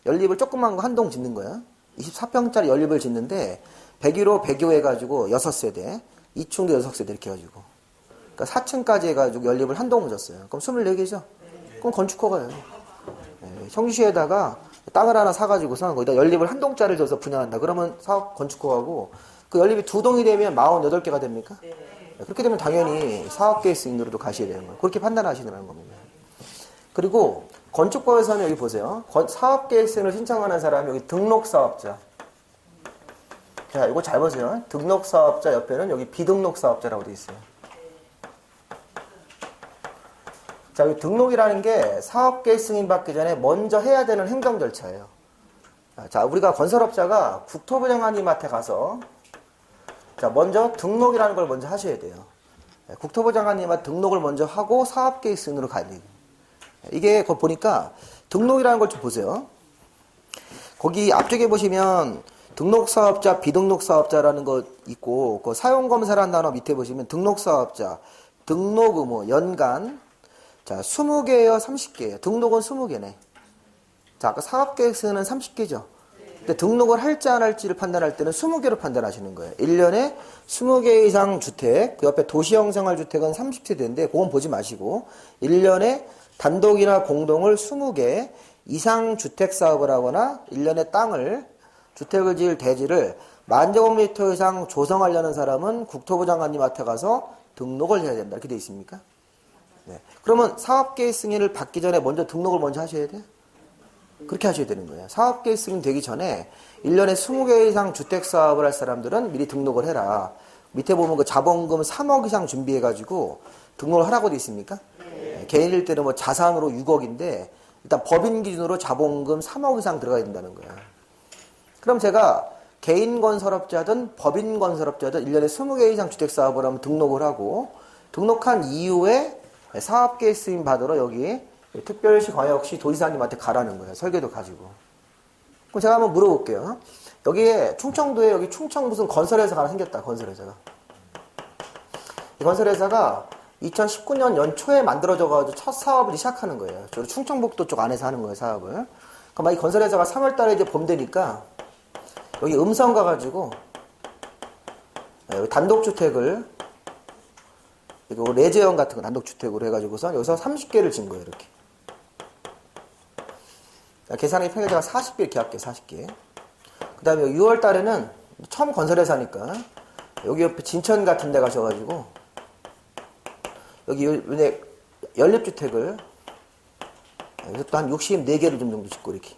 [SPEAKER 1] 연립을 조그만 거 한 동 짓는 거야. 24평짜리 연립을 짓는데 101호 100호 해가지고 6세대, 2층도 6세대 이렇게 해가지고. 그러니까 4층까지 해가지고 연립을 한 동을 졌어요. 그럼 24개죠? 그럼 건축허가예요. 청주시에다가 땅을 하나 사가지고서 거기다 연립을 한 동짜리를 져서 분양한다. 그러면 사업 건축허가고 그 연립이 2동이 되면 48개가 됩니까? 그렇게 되면 당연히 사업계획 승인으로도 가셔야 되는 거예요. 그렇게 판단하시는 겁니다. 그리고 건축법에서는 여기 보세요. 사업계획 승인을 신청하는 사람이 여기 등록사업자. 자, 이거 잘 보세요. 등록사업자 옆에는 여기 비등록사업자라고 되어 있어요. 자, 이 등록이라는 게 사업계획 승인 받기 전에 먼저 해야 되는 행정 절차예요. 자, 우리가 건설업자가 국토부 장관님한테 가서 자, 먼저 등록이라는 걸 먼저 하셔야 돼요. 국토부 장관님한테 등록을 먼저 하고 사업계획 승인으로 가야 돼요. 이게 보니까 등록이라는 걸 좀 보세요. 거기 앞쪽에 보시면 등록사업자, 비등록사업자라는 거 있고, 그 사용검사라는 단어 밑에 보시면 등록사업자, 등록 의무, 연간. 자, 20개예요, 30개예요. 등록은 20개네. 자, 아까 사업계획서는 30개죠. 근데 등록을 할지 안 할지를 판단할 때는 20개로 판단하시는 거예요. 1년에 20개 이상 주택, 그 옆에 도시형 생활주택은 30세대인데 그건 보지 마시고 1년에 단독이나 공동을 20개 이상 주택 사업을 하거나 1년에 땅을 주택을 지을 대지를 10,000제곱미터 이상 조성하려는 사람은 국토부 장관님한테 가서 등록을 해야 된다. 이렇게 돼 있습니까? 네. 그러면 사업계획 승인을 받기 전에 먼저 등록을 먼저 하셔야 돼요? 그렇게 하셔야 되는 거예요. 사업계획 승인 되기 전에 1년에 20개 이상 주택사업을 할 사람들은 미리 등록을 해라. 밑에 보면 그 자본금 3억 이상 준비해가지고 등록을 하라고 돼 있습니까? 네. 개인일 때는 뭐 자산으로 6억인데 일단 법인 기준으로 자본금 3억 이상 들어가야 된다는 거예요. 그럼 제가 개인 건설업자든 법인 건설업자든 1년에 20개 이상 주택사업을 하면 등록을 하고 등록한 이후에 사업계획 승인 받으러 여기 특별시, 광역시, 도지사님한테 가라는 거예요. 설계도 가지고. 그럼 제가 한번 물어볼게요. 여기에 충청도에 여기 충청 무슨 건설회사가 하나 생겼다. 건설회사가. 이 건설회사가 2019년 연초에 만들어져가지고 첫 사업을 시작하는 거예요. 저 충청북도 쪽 안에서 하는 거예요. 사업을. 그럼 이 건설회사가 3월달에 이제 봄 되니까 여기 음성 가가지고 여기 단독주택을 이거 레제형 같은 거 단독주택으로 해가지고서 여기서 30개를 진 거예요. 이렇게. 계산하기 편하게 제가 40개 이렇게 할게요. 40개. 그 다음에 6월 달에는 처음 건설회사니까 여기 옆에 진천 같은 데 가셔가지고 여기 연립주택을 여기서 또 한 64개를 좀 정도 짓고 이렇게.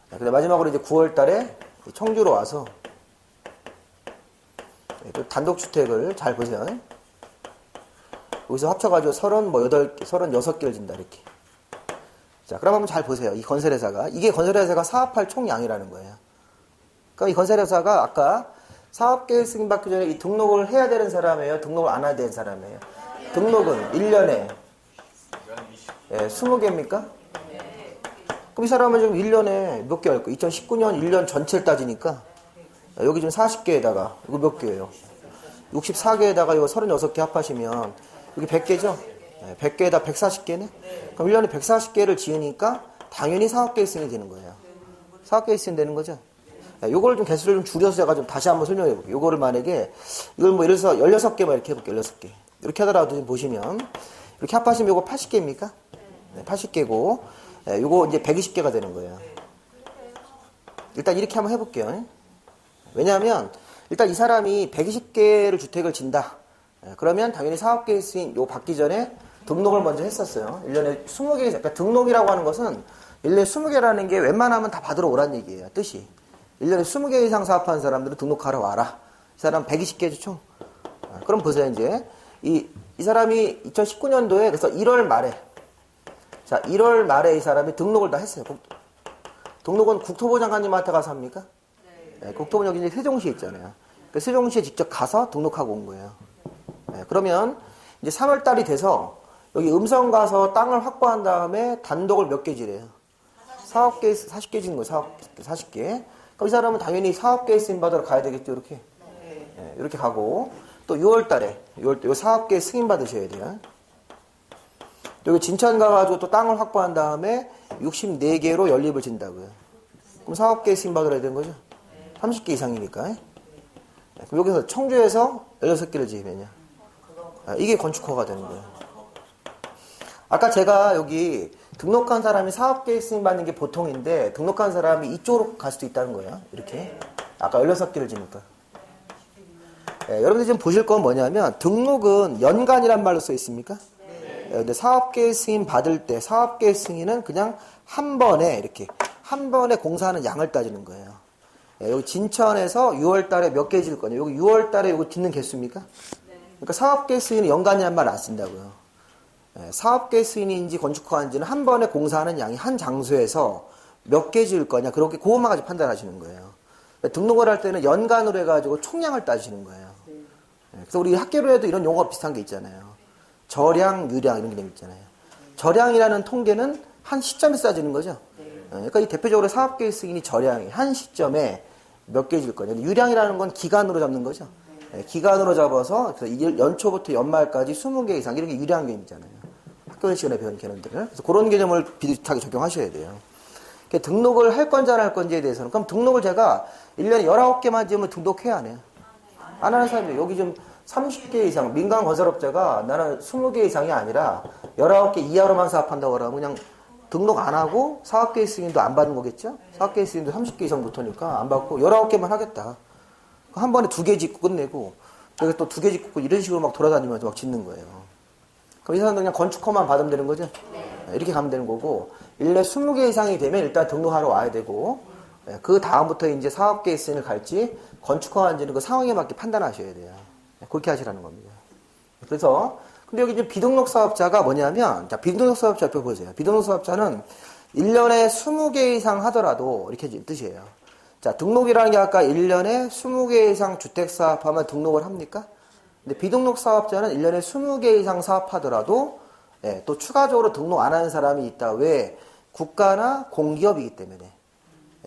[SPEAKER 1] 근데 마지막으로 이제 9월 달에 청주로 와서 또 단독주택을 잘 보세요. 여기서 합쳐가지고 36개를 진다, 이렇게. 자, 그럼 한번 잘 보세요. 이 건설회사가. 이게 건설회사가 사업할 총량이라는 거예요. 그럼 이 건설회사가 아까 사업계획 승인 받기 전에 이 등록을 해야 되는 사람이에요? 등록을 안 해야 되는 사람이에요? 등록은 1년에 20개입니까? 그럼 이 사람은 지금 1년에 몇 개 할 거예요? 2019년 1년 전체를 따지니까 여기 지금 40개에다가 이거 몇 개예요? 64개에다가 이거 36개 합하시면 여기 100개죠? 100개에다 140개네? 그럼 1년에 140개를 지으니까 당연히 사업계획 승인이 되는 거예요. 사업계획 승인 되는 거죠? 요걸 좀 개수를 좀 줄여서 제가 좀 다시 한번 설명해 볼게요. 요거를 만약에 이걸 뭐 예를 들어서 16개만 이렇게 해볼게요. 16개. 이렇게 하더라도 지금 보시면 이렇게 합하시면 요거 80개입니까? 네, 80개고 요거 이제 120개가 되는 거예요. 일단 이렇게 한번 해볼게요. 왜냐하면 일단 이 사람이 120개를 주택을 진다. 그러면 당연히 사업계획 승인 요 받기 전에 등록을 먼저 했었어요. 1년에 20개, 그러니까 등록이라고 하는 것은 1년에 20개라는 게 웬만하면 다 받으러 오란 얘기예요. 뜻이. 1년에 20개 이상 사업하는 사람들은 등록하러 와라. 이 사람 120개죠, 총. 그럼 보세요, 이제. 이 사람이 2019년도에, 그래서 1월 말에, 자, 1월 말에 이 사람이 등록을 다 했어요. 등록은 국토부 장관님한테 가서 합니까? 네, 국토부 여기 이제 세종시에 있잖아요. 그 세종시에 직접 가서 등록하고 온 거예요. 네, 그러면 이제 3월 달이 돼서 여기 음성 가서 땅을 확보한 다음에 단독을 몇 개 지래요? 40개 진 거예요. 40개. 그럼 이 사람은 당연히 사업계획 승인 받으러 가야 되겠죠, 이렇게. 네, 이렇게 가고 또 6월 달에 요 사업계획 승인 받으셔야 돼요. 여기 진천 가가지고 또 땅을 확보한 다음에 64개로 연립을 진다고요. 그럼 사업계획 승인 받으러야 되는 거죠? 30개 이상이니까. 네, 그럼 여기서 청주에서 16개를 지으면요. 이게 건축허가 되는 거예요. 아까 제가 여기 등록한 사람이 사업계획 승인 받는 게 보통인데 등록한 사람이 이쪽으로 갈 수도 있다는 거예요. 이렇게. 아까 16개를 지니까. 네, 여러분들 지금 보실 건 뭐냐면 등록은 연간이란 말로 써 있습니까? 근데 사업계획 승인 받을 때 사업계획 승인은 그냥 한 번에 이렇게 한 번에 공사하는 양을 따지는 거예요. 여기 진천에서 6월 달에 몇 개 질 거냐. 여기 6월 달에 이거 짓는 개수입니까? 그러니까 사업계획 승인은 연간이란 말 안 쓴다고요. 사업계획 승인인지 건축허가인지는 한 번에 공사하는 양이 한 장소에서 몇 개 지을 거냐. 그렇게 그것만 가지고 판단하시는 거예요. 등록을 할 때는 연간으로 해가지고 총량을 따지시는 거예요. 그래서 우리 학계로 해도 이런 용어가 비슷한 게 있잖아요. 저량, 유량 이런 개념 있잖아요. 저량이라는 통계는 한 시점에 따지는 거죠. 그러니까 이 대표적으로 사업계획 승인이 저량이 한 시점에 몇 개 질 거냐. 유량이라는 건 기간으로 잡는 거죠. 예, 기간으로 잡아서 연초부터 연말까지 20개 이상 이런 게 유량 개념이잖아요. 학교 시간에 배운 개념들을. 그래서 그런 개념을 비슷하게 적용하셔야 돼요. 등록을 할 건지 안 할 건지에 대해서는 그럼 등록을 제가 1년에 19개만 지으면 등록해야 안 해요. 안 하는 사람이 여기 좀 30개 이상 민간 건설업자가 나는 20개 이상이 아니라 19개 이하로만 사업한다고 그러면 그냥 등록 안 하고 사업계획 승인도 안 받는 거겠죠? 사업계획 승인도 30개 이상부터니까 안 받고 19개만 하겠다. 한 번에 2개 짓고 끝내고 여기 또 2개 짓고 이런 식으로 막 돌아다니면서 막 짓는 거예요. 그럼 이 사람들 그냥 건축허만 받으면 되는 거죠? 네. 이렇게 가면 되는 거고 1년에 20개 이상이 되면 일단 등록하러 와야 되고 그 다음부터 이제 사업계획 승인을 갈지 건축허 한지는 그 상황에 맞게 판단하셔야 돼요. 그렇게 하시라는 겁니다. 그래서 근데 여기 이제 비등록 사업자가 뭐냐면, 자, 비등록 사업자 옆에 보세요. 비등록 사업자는 1년에 20개 이상 하더라도, 이렇게 뜻이에요. 자, 등록이라는 게 아까 1년에 20개 이상 주택 사업하면 등록을 합니까? 근데 비등록 사업자는 1년에 20개 이상 사업하더라도, 예, 또 추가적으로 등록 안 하는 사람이 있다. 왜? 국가나 공기업이기 때문에.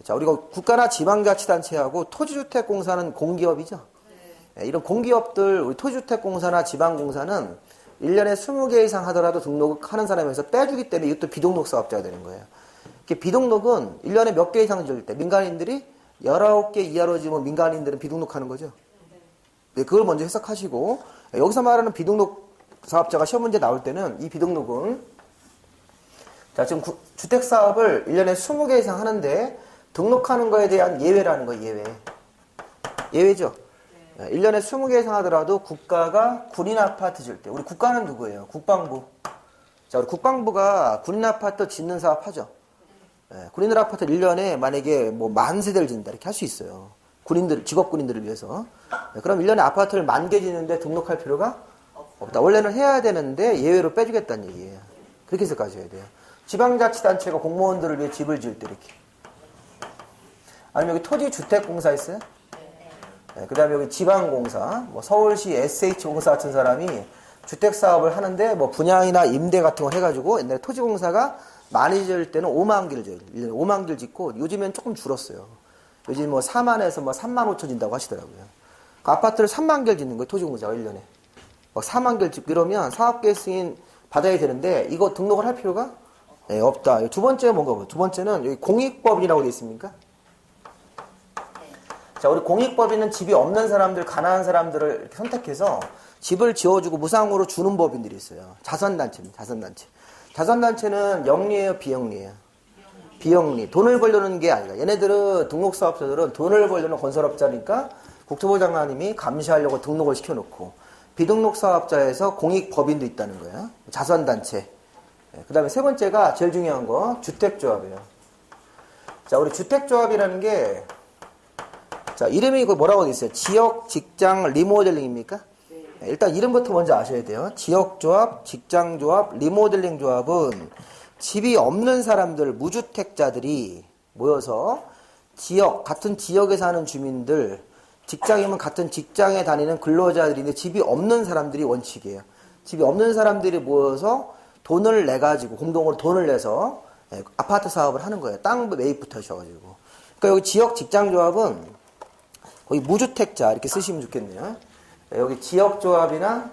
[SPEAKER 1] 자, 우리가 국가나 지방자치단체하고 토지주택공사는 공기업이죠. 예, 이런 공기업들, 우리 토지주택공사나 지방공사는 1년에 20개 이상 하더라도 등록하는 사람에서 빼주기 때문에 이것도 비등록 사업자가 되는 거예요. 비등록은 1년에 몇 개 이상 지을 때 민간인들이 19개 이하로 지으면 민간인들은 비등록하는 거죠. 네, 그걸 먼저 해석하시고 여기서 말하는 비등록 사업자가 시험 문제 나올 때는 이 비등록은 자 지금 주택사업을 1년에 20개 이상 하는데 등록하는 거에 대한 예외라는 거예요. 예외. 예외죠. 1년에 20개 이상 하더라도 국가가 군인 아파트 질 때, 우리 국가는 누구예요? 국방부. 자, 우리 국방부가 군인 아파트 짓는 사업 하죠. 군인들 아파트 1년에 만약에 뭐 10,000세대를 짓는다 이렇게 할 수 있어요. 군인들, 직업 군인들을 위해서. 그럼 1년에 아파트를 10,000개 짓는데 등록할 필요가 없다. 원래는 해야 되는데 예외로 빼주겠다는 얘기예요. 그렇게 해석하셔야 돼요. 지방자치단체가 공무원들을 위해 집을 지을 때 이렇게. 아니면 여기 토지주택공사 있어요? 네, 그 다음에 여기 지방공사, 뭐 서울시 SH공사 같은 사람이 주택사업을 하는데 뭐 분양이나 임대 같은 걸 해가지고 옛날에 토지공사가 많이 지을 때는 5만 개를 지어요. 1년에 5만 개를 짓고 요즘엔 조금 줄었어요. 요즘 뭐 4만에서 뭐 3만 5천 진다고 하시더라고요. 그 아파트를 3만 개를 짓는 거예요. 토지공사가 1년에. 막 4만 개를 짓고 이러면 사업계획 승인 받아야 되는데 이거 등록을 할 필요가 네, 없다. 두 번째가 뭔가 두 번째는 여기 공익법인이라고 되어 있습니까? 자, 우리 공익법인은 집이 없는 사람들, 가난한 사람들을 이렇게 선택해서 집을 지어주고 무상으로 주는 법인들이 있어요. 자선단체입니다. 자선단체. 자선단체는 영리예요, 비영리예요? 비영리. 돈을 벌려는 게 아니라 얘네들은 등록사업자들은 돈을 벌려는 건설업자니까 국토부 장관님이 감시하려고 등록을 시켜놓고 비등록사업자에서 공익법인도 있다는 거예요. 자선단체. 그 다음에 세 번째가 제일 중요한 거 주택조합이에요. 자, 우리 주택조합이라는 게 자, 이름이 이거 뭐라고 되어 있어요? 지역, 직장, 리모델링입니까? 네. 일단 이름부터 먼저 아셔야 돼요. 지역조합, 직장조합, 리모델링 조합은 집이 없는 사람들, 무주택자들이 모여서 지역, 같은 지역에 사는 주민들, 직장이면 같은 직장에 다니는 근로자들인데 집이 없는 사람들이 원칙이에요. 집이 없는 사람들이 모여서 돈을 내가지고, 공동으로 돈을 내서 아파트 사업을 하는 거예요. 땅 매입부터 하셔가지고. 그러니까 여기 지역, 직장조합은 거기 무주택자 이렇게 쓰시면 좋겠네요. 여기 지역조합이나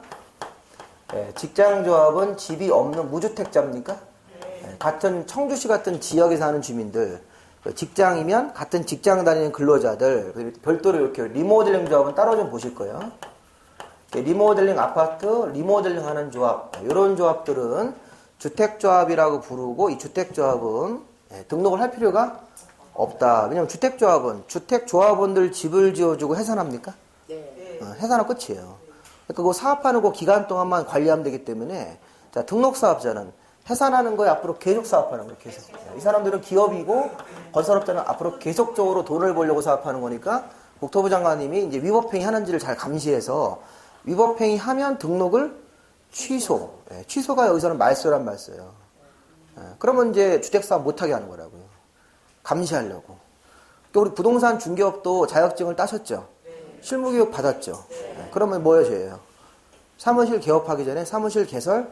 [SPEAKER 1] 직장조합은 집이 없는 무주택자입니까? 같은 청주시 같은 지역에 사는 주민들, 직장이면 같은 직장 다니는 근로자들, 별도로 이렇게 리모델링 조합은 따로 좀 보실 거예요. 리모델링 아파트, 리모델링 하는 조합, 이런 조합들은 주택조합이라고 부르고 이 주택조합은 등록을 할 필요가 없다. 왜냐면 주택조합은 주택조합원들 집을 지어주고 해산합니까? 네. 해산하면 끝이에요. 그러니까 그 사업하는 그 기간 동안만 관리하면 되기 때문에 자, 등록사업자는 해산하는 거에 앞으로 계속 사업하는 거예요. 계속. 이 사람들은 기업이고 건설업자는 앞으로 계속적으로 돈을 벌려고 사업하는 거니까 국토부 장관님이 이제 위법행위 하는지를 잘 감시해서 위법행위 하면 등록을 취소. 취소가 여기서는 말소란 말 써요. 그러면 이제 주택사업 못하게 하는 거라고요. 감시하려고. 또 우리 부동산 중개업도 자격증을 따셨죠? 실무교육 받았죠? 그러면 뭐 하셔야 해요? 사무실 개업하기 전에 사무실 개설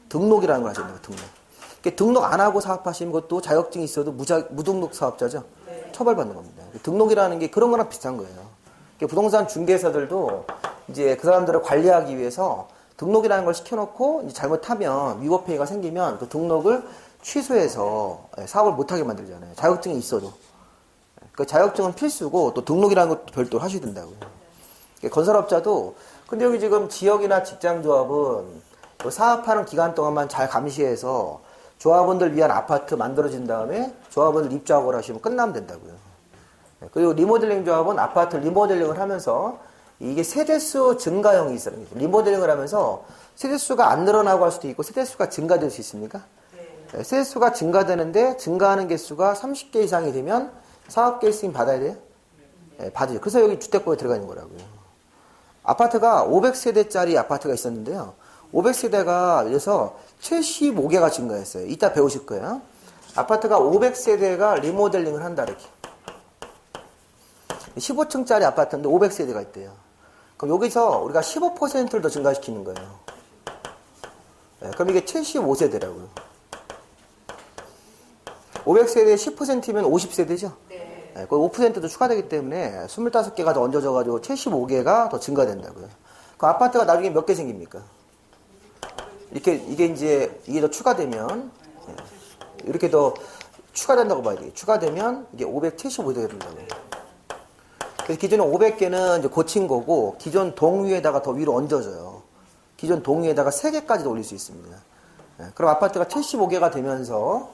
[SPEAKER 1] 등록이라는 걸 하셔야 돼요. 등록. 등록 안 하고 사업하시는 것도 자격증이 있어도 무등록 사업자죠? 처벌받는 겁니다. 등록이라는 게 그런 거랑 비슷한 거예요. 부동산 중개사들도 이제 그 사람들을 관리하기 위해서 등록이라는 걸 시켜놓고 이제 잘못하면 위법행위가 생기면 그 등록을 취소해서 사업을 못하게 만들잖아요. 자격증이 있어도. 그 자격증은 필수고 또 등록이라는 것도 별도로 하셔야 된다고요. 건설업자도 근데 여기 지금 지역이나 직장조합은 사업하는 기간 동안만 잘 감시해서 조합원들 위한 아파트 만들어진 다음에 조합원들 입주하고 하시면 끝나면 된다고요. 그리고 리모델링 조합은 아파트 리모델링을 하면서 이게 세대수 증가형이 있어요. 리모델링을 하면서 세대수가 안 늘어나고 할 수도 있고 세대수가 증가될 수 있습니까? 네. 세대수가 증가되는데 증가하는 개수가 30개 이상이 되면 사업계획 승인 받아야 돼요? 네, 받아요. 그래서 여기 주택법에 들어가 있는 거라고요. 아파트가 500세대짜리 아파트가 있었는데요. 500세대가 그래서 75개가 증가했어요. 이따 배우실 거예요. 아파트가 500세대가 리모델링을 한다 이렇게. 15층짜리 아파트인데 500세대가 있대요. 그럼 여기서 우리가 15%를 더 증가시키는 거예요. 네, 그럼 이게 75세대라고요. 500세대에 10%면 50세대죠? 네. 네, 거의 5%도 추가되기 때문에 25개가 더 얹어져가지고 75개가 더 증가된다고요. 그 아파트가 나중에 몇 개 생깁니까? 이게 더 추가되면, 이렇게 더 추가된다고 봐야 돼요. 추가되면 이게 575개가 된다고요. 그래서 기존에 500개는 이제 고친 거고, 기존 동위에다가 더 위로 얹어져요. 기존 동위에다가 3개까지도 올릴 수 있습니다. 그럼 아파트가 75개가 되면서,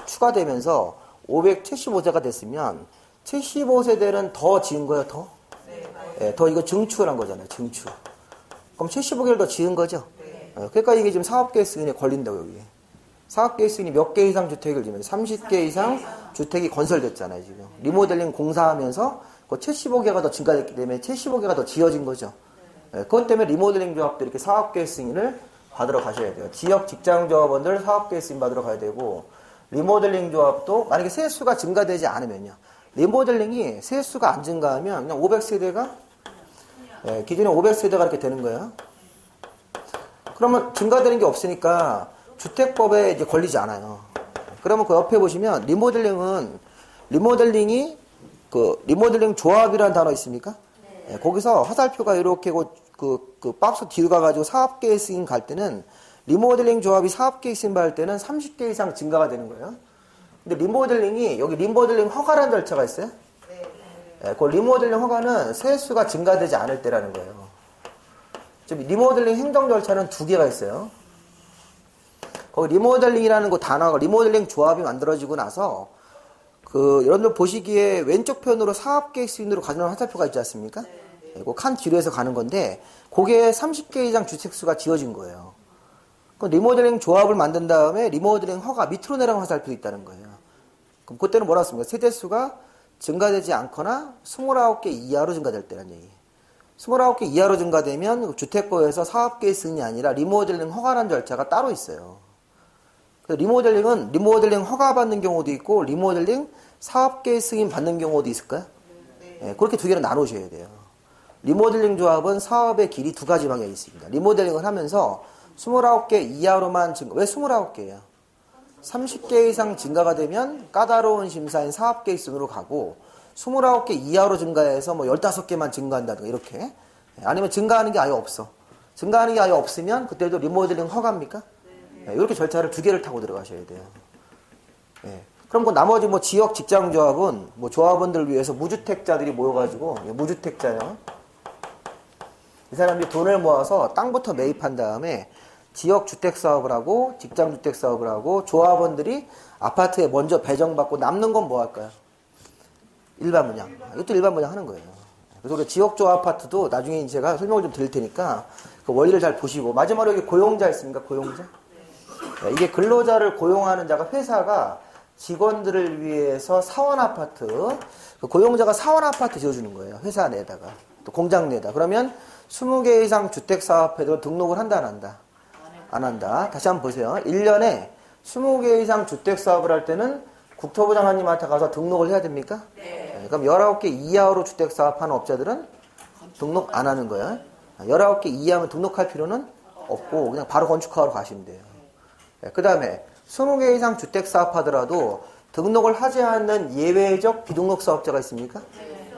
[SPEAKER 1] 추가되면서 575세가 됐으면, 75세대는 더 지은 거예요, 더? 네, 더 이거 증축을 한 거잖아요, 증축. 그럼 75개를 더 지은 거죠? 그러니까 이게 지금 사업계획 승인에 걸린다고, 여기. 사업계획 승인이 몇 개 이상 주택을 지면 30개 이상 주택이 건설됐잖아요, 지금. 리모델링 공사하면서 그 75개가 더 증가됐기 때문에 75개가 더 지어진 거죠. 그것 때문에 리모델링 조합도 이렇게 사업계획 승인을 받으러 가셔야 돼요. 지역 직장 조합원들 사업계획 승인 받으러 가야 되고, 리모델링 조합도 만약에 세수가 증가되지 않으면요. 리모델링이 세수가 안 증가하면 그냥 500세대가, 기존에 500세대가 이렇게 되는 거예요. 그러면 증가되는 게 없으니까 주택법에 이제 걸리지 않아요. 그러면 그 옆에 보시면 리모델링이 그 리모델링 조합이라는 단어 있습니까? 네. 거기서 화살표가 이렇게 그 박스 뒤로 가가지고 사업계획 승인 갈 때는 리모델링 조합이 사업계획 승인 받을 때는 30개 이상 증가가 되는 거예요. 근데 리모델링이 여기 리모델링 허가라는 절차가 있어요. 네, 그 리모델링 허가는 세수가 증가되지 않을 때라는 거예요. 지금 리모델링 행정 절차는 2개가 있어요. 거기 리모델링이라는 그 단어가 리모델링 조합이 만들어지고 나서 그 여러분들 보시기에 왼쪽 편으로 사업계획 승인으로 가져오는 화살표가 있지 않습니까? 그 칸 뒤로 해서 가는 건데 그게 30개 이상 주택수가 지어진 거예요. 그 리모델링 조합을 만든 다음에 리모델링 허가 밑으로 내려간 화살표도 있다는 거예요. 그럼 그때는 뭐라고 했습니까? 세대수가 증가되지 않거나 29개 이하로 증가될 때라는 얘기예요. 29개 이하로 증가되면 주택법에서 사업계획 승인이 아니라 리모델링 허가라는 절차가 따로 있어요. 그래서 리모델링은 리모델링 허가 받는 경우도 있고 리모델링 사업계획 승인 받는 경우도 있을까요? 네, 그렇게 2개를 나누셔야 돼요. 리모델링 조합은 사업의 길이 2가지 방향이 있습니다. 리모델링을 하면서 29개 이하로만 증가, 왜 29개예요? 30개 이상 증가가 되면 까다로운 심사인 사업계획 승인으로 가고 29개 이하로 증가해서 뭐 15개만 증가한다든가 이렇게. 아니면 증가하는 게 아예 없어. 증가하는 게 아예 없으면 그때도 리모델링 허가입니까? 네, 이렇게 절차를 2개를 타고 들어가셔야 돼요. 네. 그럼 그 나머지 뭐 지역 직장 조합은 뭐 조합원들을 위해서 무주택자들이 모여가지고 무주택자요. 이 사람들이 돈을 모아서 땅부터 매입한 다음에 지역 주택 사업을 하고 직장 주택 사업을 하고 조합원들이 아파트에 먼저 배정받고 남는 건 뭐 할까요? 일반 분양. 이것도 일반 분양 하는 거예요. 그래서 우리 지역조합 아파트도 나중에 제가 설명을 좀 드릴 테니까 그 원리를 잘 보시고 마지막으로 여기 고용자 있습니까? 고용자? 네, 이게 근로자를 고용하는 자가 회사가 직원들을 위해서 사원 아파트, 그 고용자가 사원 아파트 지어주는 거예요. 회사 내에다가. 또 공장 내에다. 그러면 20개 이상 주택사업에도 등록을 한다, 안 한다? 안 한다. 다시 한번 보세요. 1년에 20개 이상 주택사업을 할 때는 국토부 장관님한테 가서 등록을 해야 됩니까? 네. 그럼 19개 이하로 주택사업하는 업자들은 등록 안 하는 거예요. 19개 이하면 등록할 필요는 없고 그냥 바로 건축하러 가시면 돼요. 그 다음에 20개 이상 주택사업 하더라도 등록을 하지 않는 예외적 비등록 사업자가 있습니까?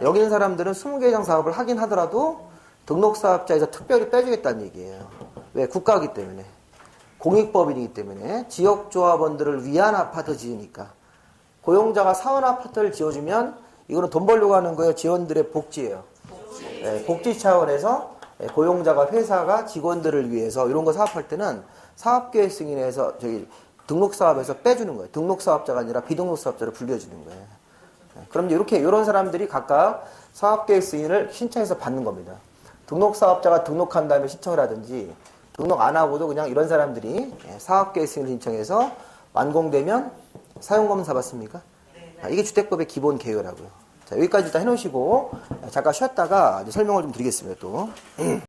[SPEAKER 1] 여기 있는 사람들은 20개 이상 사업을 하긴 하더라도 등록 사업자에서 특별히 빼주겠다는 얘기예요. 왜? 국가이기 때문에. 공익법인이기 때문에. 지역조합원들을 위한 아파트 지으니까. 고용자가 사원 아파트를 지어주면 이거는 돈 벌려고 하는 거예요. 직원들의 복지예요. 네, 복지 차원에서 고용자가 회사가 직원들을 위해서 이런 거 사업할 때는 사업계획 승인에서 저기 등록 사업에서 빼주는 거예요. 등록 사업자가 아니라 비등록 사업자를 불려주는 거예요. 그럼 이렇게 이런 사람들이 각각 사업계획 승인을 신청해서 받는 겁니다. 등록 사업자가 등록한 다음에 신청을 하든지 등록 안 하고도 그냥 이런 사람들이 사업계획 승인을 신청해서 완공되면 사용검사 받습니까? 이게 주택법의 기본 개요라고요. 자, 여기까지 일단 해놓으시고 잠깐 쉬었다가 이제 설명을 좀 드리겠습니다. 또.